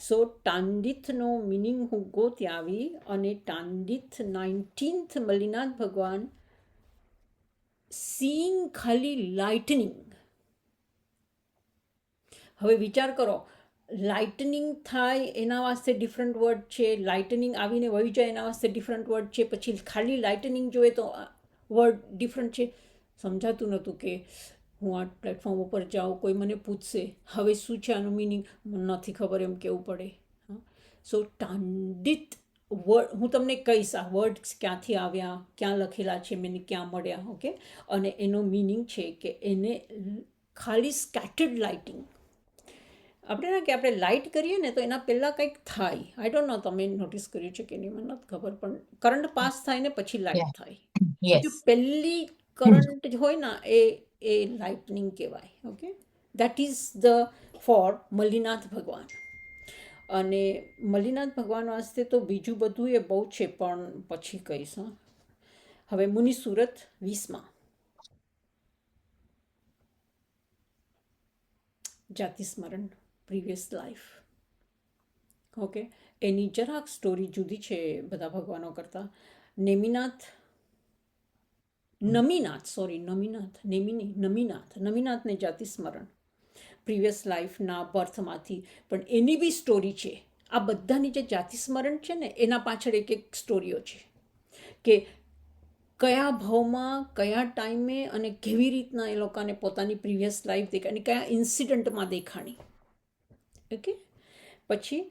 સો તાંડિતનો મિનિંગ હું ગોતી આવી, અને તાંડિત 19th મલ્લીનાથ ભગવાન સીઈંગ ખાલી લાઇટનિંગ. હવે વિચાર કરો, લાઇટનિંગ થાય એના વાસ્તે ડિફરન્ટ વર્ડ છે, લાઇટનિંગ આવીને વહી જાય એના વાસ્તે ડિફરન્ટ વર્ડ છે, પછી ખાલી લાઇટનિંગ જોઈએ તો વર્ડ ડિફરન્ટ છે. સમજાતું નહોતું કે હું આ પ્લેટફોર્મ ઉપર જાઉં, કોઈ મને પૂછશે હવે શું છે આનું મિનિંગ, મને નથી ખબર એમ કહેવું પડે. સો તાંડિત વર્ડ હું તમને કહીશ, આ વર્ડ્સ ક્યાંથી આવ્યા, ક્યાં લખેલા છે, મને ક્યાં મળ્યા. ઓકે, અને એનો મિનિંગ છે કે એને ખાલી સ્કેટર્ડ લાઇટિંગ. આપણે ના કે આપણે લાઇટ કરીએ ને તો એના પહેલાં કંઈક થાય, આઈ ડોન્ટ નો તમે નોટિસ કર્યું છે કે નહીં મને નથી ખબર, પણ કરંટ પાસ થાય ને પછી લાઇટ થાય. Yes. જો પહેલી કરંટ હોય ને એ લાઇટનિંગ કહેવાય. Okay, that is the for Mallinath ભગવાન. અને મલ્લીનાથ ભગવાન વાસ્તે તો બીજું બધું એ બહુ છે, પણ પછી કહીશ. હવે મુનિ સુરત 20માં, જાતિ સ્મરણ, પ્રીવિયસ લાઈફ. ઓકે, એની જરાક સ્ટોરી જુદી છે બધા ભગવાનો કરતાં. નમીનાથને જાતિ સ્મરણ, પ્રીવિયસ લાઈફના બર્થમાંથી, પણ એની બી સ્ટોરી છે. આ બધાની જે જાતિ સ્મરણ છે ને એના પાછળ એક એક સ્ટોરીઓ છે કે કયા ભાવમાં, કયા ટાઈમે અને કેવી રીતના એ લોકોને પોતાની પ્રીવિયસ લાઈફ દેખાણી, કયા ઇન્સિડન્ટમાં દેખાણી. ઓકે. પછી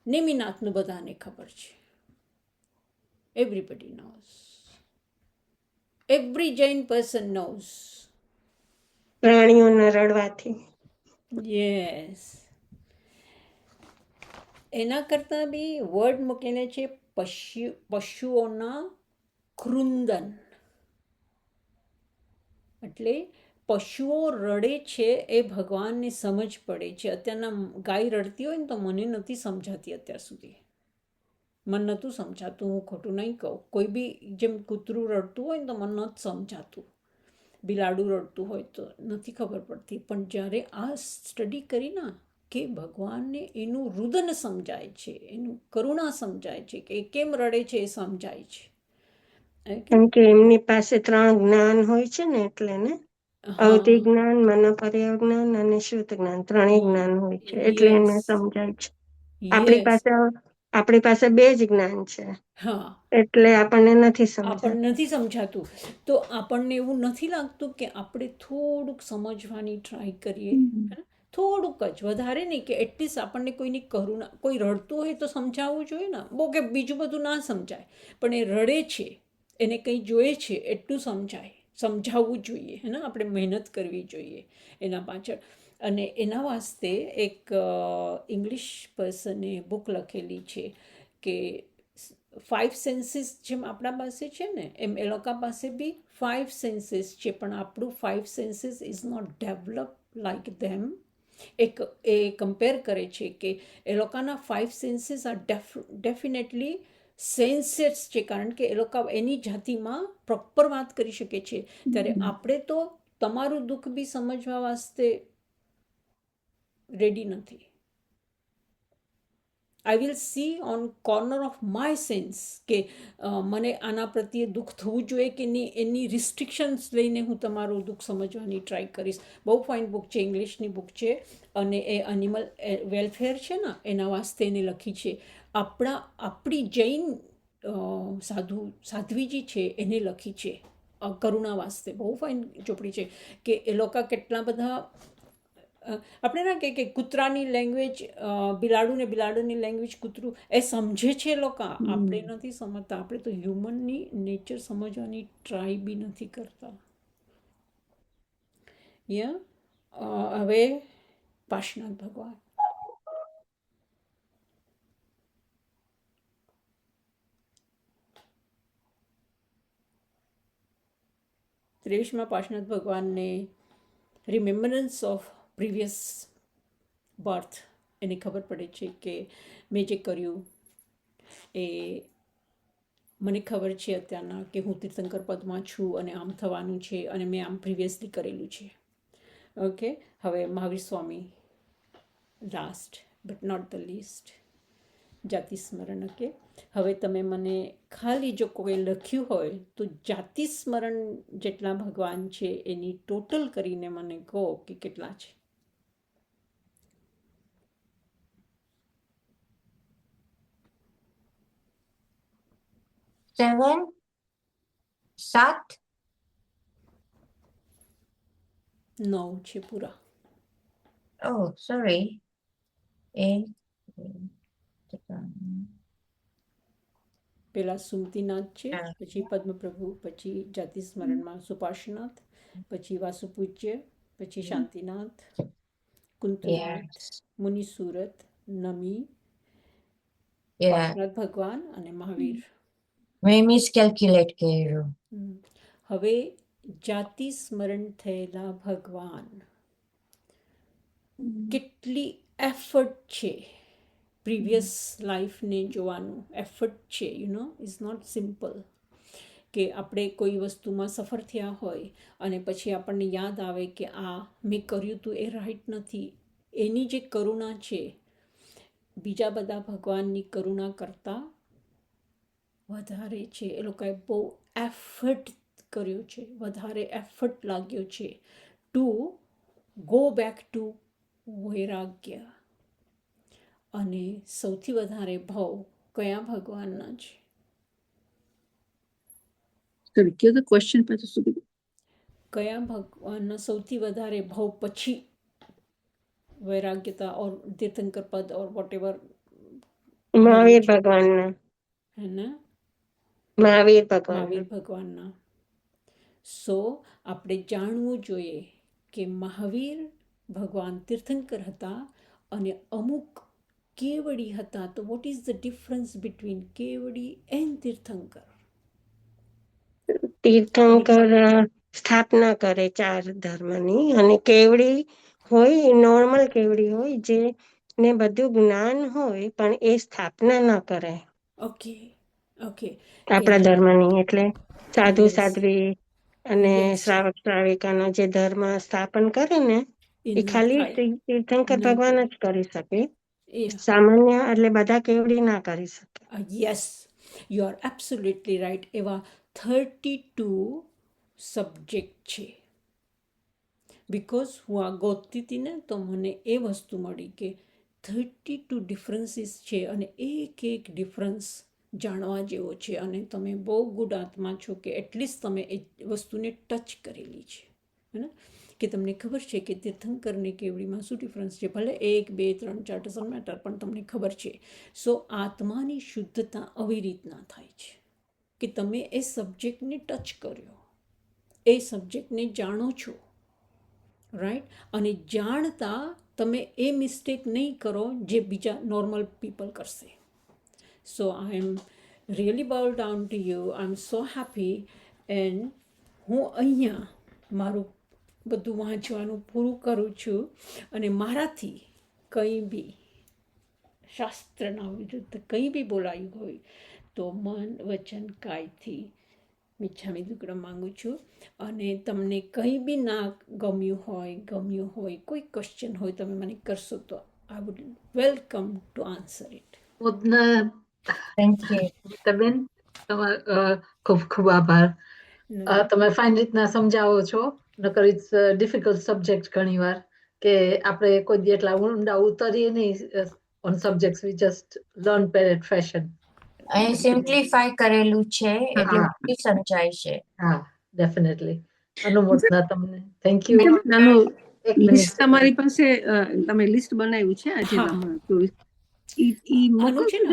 નેમિનાથનું બધાને ખબર છે. Everybody knows, every Jain person knows. પ્રાણીઓના રડવાથી. યસ. એના કરતાં બી વર્ડ મૂકેલે છે પશુઓના કૃંદન. એટલે પશુઓ રડે છે એ ભગવાનને સમજ પડે છે. અત્યારના ગાય રડતી હોય ને તો મને નથી સમજાતી અત્યાર સુધી. મને નહોતું સમજાતું, હું ખોટું નહીં કહું. કોઈ બી જેમ કૂતરું રડતું હોય ને તો મને નથી સમજાતું, બિલાડું રડતું હોય તો નથી ખબર પડતી. પણ જ્યારે આ સ્ટડી કરી ના કે ભગવાનને એનું રુદન સમજાય છે, એનું કરુણા સમજાય છે, કે એ કેમ રડે છે એ સમજાય છે. કેમ કે એમની પાસે 3 જ્ઞાન હોય છે ને, એટલે ને અવધિ જ્ઞાન, મનોપર્યાય જ્ઞાન અને શુદ્ધ જ્ઞાન, 3 જ્ઞાન હોય છે, એટલે એને સમજાય છે. આપણી પાસે 2 જ જ્ઞાન છે, હા, એટલે આપણને નથી સમજાતું. આપણને નથી સમજાતું. તો આપણને એવું નથી લાગતું કે આપણે થોડુંક સમજવાની ટ્રાય કરીએ, થોડુંક જ, વધારે નહીં, કે એટલીસ્ટ આપણને કોઈની કરુણા, કોઈ રડતું હોય તો સમજાવવું જોઈએ ને. બહુ કે બીજું બધું ના સમજાય, પણ એ રડે છે, એને કંઈ જોઈએ છે એટલું સમજાવવું જોઈએ, હે ને. આપણે મહેનત કરવી જોઈએ એના પાછળ. અને એના વાસ્તે એક ઇંગ્લિશ પર્સને બુક લખેલી છે કે 5 સેન્સીસ જેમ આપણા પાસે છે ને, એમ એ લોકો પાસે બી 5 સેન્સીસ છે, પણ આપણું 5 senses is not develop like them. એ કમ્પેર કરે છે કે એ લોકોના 5 સેન્સીસ આર ડેફિનેટલી સેન્સિયસ છે, કારણ કે એ લોકો એની જાતિમાં પ્રોપર વાત કરી શકે છે. ત્યારે આપણે તો તમારું દુઃખ બી સમજવા વાસ્તે રેડી નથી. I will see on corner of my sense કે મને આના પ્રત્યે દુઃખ થવું જોઈએ કે નહીં, એની રિસ્ટ્રિક્શન્સ લઈને હું તમારું દુઃખ સમજવાની ટ્રાય કરીશ. બહુ ફાઇન બુક છે, ઇંગ્લિશની બુક છે, અને એ એનિમલ વેલફેર છે ને એના વાસ્તે એને લખી છે. આપણી જૈન સાધ્વીજી છે એને લખી છે કરુણા વાસ્તે. બહુ ફાઇન ચોપડી છે કે એ લોકો કેટલા બધા, આપણે ના કે કૂતરાની લેંગ્વેજ બિલાડું ને બિલાડુની લેંગ્વેજ કૂતરું, એ સમજે છે લોકો. આપણે નથી સમજતા. આપણે તો હ્યુમનની નેચર સમજવાની ટ્રાય બી નથી કરતા. હવે પાર્શનાથ ભગવાન. ત્રેવીસમાં પાર્શનાથ ભગવાનને રિમેમ્બરન્સ ઓફ પ્રીવિયસ બર્થ એને ખબર પડે છે કે મેં જે કર્યું એ મને ખબર છે અત્યારના કે હું તીર્થંકર પદમાં છું અને આમ થવાનું છે અને મેં આમ પ્રિવિયસલી કરેલું છે. ઓકે. હવે Mahavir Swami last but not the least, જાતિ સ્મરણ. ઓકે. હવે તમે મને ખાલી જો કોઈ લખ્યું હોય તો જાતિ સ્મરણ જેટલા ભગવાન છે એની ટોટલ કરીને મને કહો કે કેટલા છે. Seven, 7. 9 છે પૂરા. Oh, sorry. 8. પેલા સુમતીનાથ છે, પછી પદ્મપ્રભુ, પછી જાતિ સ્મરણમાં સુપાર્શ્વનાથ, પછી વાસુપૂજ્ય, પછી શાંતિનાથ, કુંતનાથ, મુનિસુરત, નમી, પાર્શનાથ ભગવાન અને મહાવીર. મેં મિસકેલ્ક્યુલેટ કર્યું. હવે જાતિ સ્મરણ થયેલા ભગવાન કેટલી એફર્ટ છે પ્રીવિયસ લાઈફને જોવાનું. એફર્ટ છે, ઇઝ નોટ સિમ્પલ. કે આપણે કોઈ વસ્તુમાં સફર થયા હોય અને પછી આપણને યાદ આવે કે આ મેં કર્યું હતું એ રાઈટ નથી. એની જે કરુણા છે બીજા બધા ભગવાનની કરુણા કરતાં વધારે છે. એ લોકોએ બહુ એફર્ટ કર્યો છે, વધારે એફર્ટ લાગ્યો છે ટુ ગો બેક ટુ વૈરાગ્ય. અને સૌથી વધારે ભાવ કયા ભગવાનના છે? Sorry, give the question પાછું શું કીધું? કયા ભગવાનનો સૌથી વધારે ભાવ પછી वैराग्यता और तीर्थंकर पद और वॉट एवर મહાવીર ભગવાનના है ना મહાવીર ભગવાન મહાવીર ભગવાનના. સો આપણે જાણવું જોઈએ કે મહાવીર ભગવાન તીર્થંકર હતા અને અમુક કેવડી હતા. તો what is the difference between Kevdi and તીર્થંકર? તીર્થંકર સ્થાપના કરે 4 ધર્મની, અને કેવડી હોય નોર્મલ કેવડી હોય જે ને બધું જ્ઞાન હોય પણ એ સ્થાપના ન કરે ઓકે ઓકે આપણા ધર્મની. એટલે સાધુ Yes. સાધ્વી અને Yes. શ્રાવક શ્રાવિકાનો જે ધર્મ સ્થાપન કરે ને એ એ ના ખાલી થાય. તીર્થંકર ના ભગવાન થાય. જ કરી શકે. એ સામાન્ય એટલે બધા કેવડી ના કરી શકે. Yes, you are absolutely right. એવા 32 સબ્જેક્ટ છે. બિકોઝ હું આ ગોતતી હતી ને તો મને એ વસ્તુ મળી કે 32 ડિફરન્સીસ છે અને એક એક ડિફરન્સ જાણવા જેવો છે. અને તમે બહુ ગુડ આત્મા છો કે એટલીસ્ટ તમે એ વસ્તુને ટચ કરેલી છે, હે ને, કે તમને ખબર છે કે તીર્થંકરને કેવડીમાં શું ડિફરન્સ છે. ભલે 1 2 3 4 ડઝન્ટ મેટર, પણ તમને ખબર છે. સો આત્માની શુદ્ધતા આવી રીતના થાય છે કે તમે એ સબ્જેક્ટને ટચ કર્યો, એ સબ્જેક્ટને જાણો છો, રાઈટ. અને જાણતા તમે એ મિસ્ટેક નહીં કરો જે બીજા નોર્મલ પીપલ કરશે. So I am really bow down to you. I am so happy. And હું અહીંયા મારું બધું વાંચવાનું પૂરું કરું છું. અને મારાથી કંઈ બી શાસ્ત્રના વિરુદ્ધ કંઈ બી બોલાયું હોય તો મન વચન કાયથી મિચ્છામી દુક્કડમ માંગુ છું. અને તમને કંઈ બી ના ગમ્યું હોય કોઈ ક્વેશ્ચન હોય તમે મને કરશો તો I would welcome to answer it. Thank you. બેન, ખૂબ ખૂબ આભાર. તમે ફાઇન રીતના સમજાવો છો. નકર ઇટ્સ ડિફિકલ્ટ સબ્જેક્ટ ઘણીવાર કે આપણે કોઈ દી એટલા ઊંડા ઉતરીએ નહીં on subjects. We just learn parrot fashion. અહીં સિમ્પ્લિફાય કરેલું છે એટલે હા. બધું સમજાય છે. હા, ડેફિનેટલી. અનુમોદના તમને. Thank you. નાનું એક મિનિટ. લિસ્ટ તમારી પાસે તમે લિસ્ટ બનાવ્યું છે આજે હા. હમણાં 24 ઈ આનું છે મોકલશો ને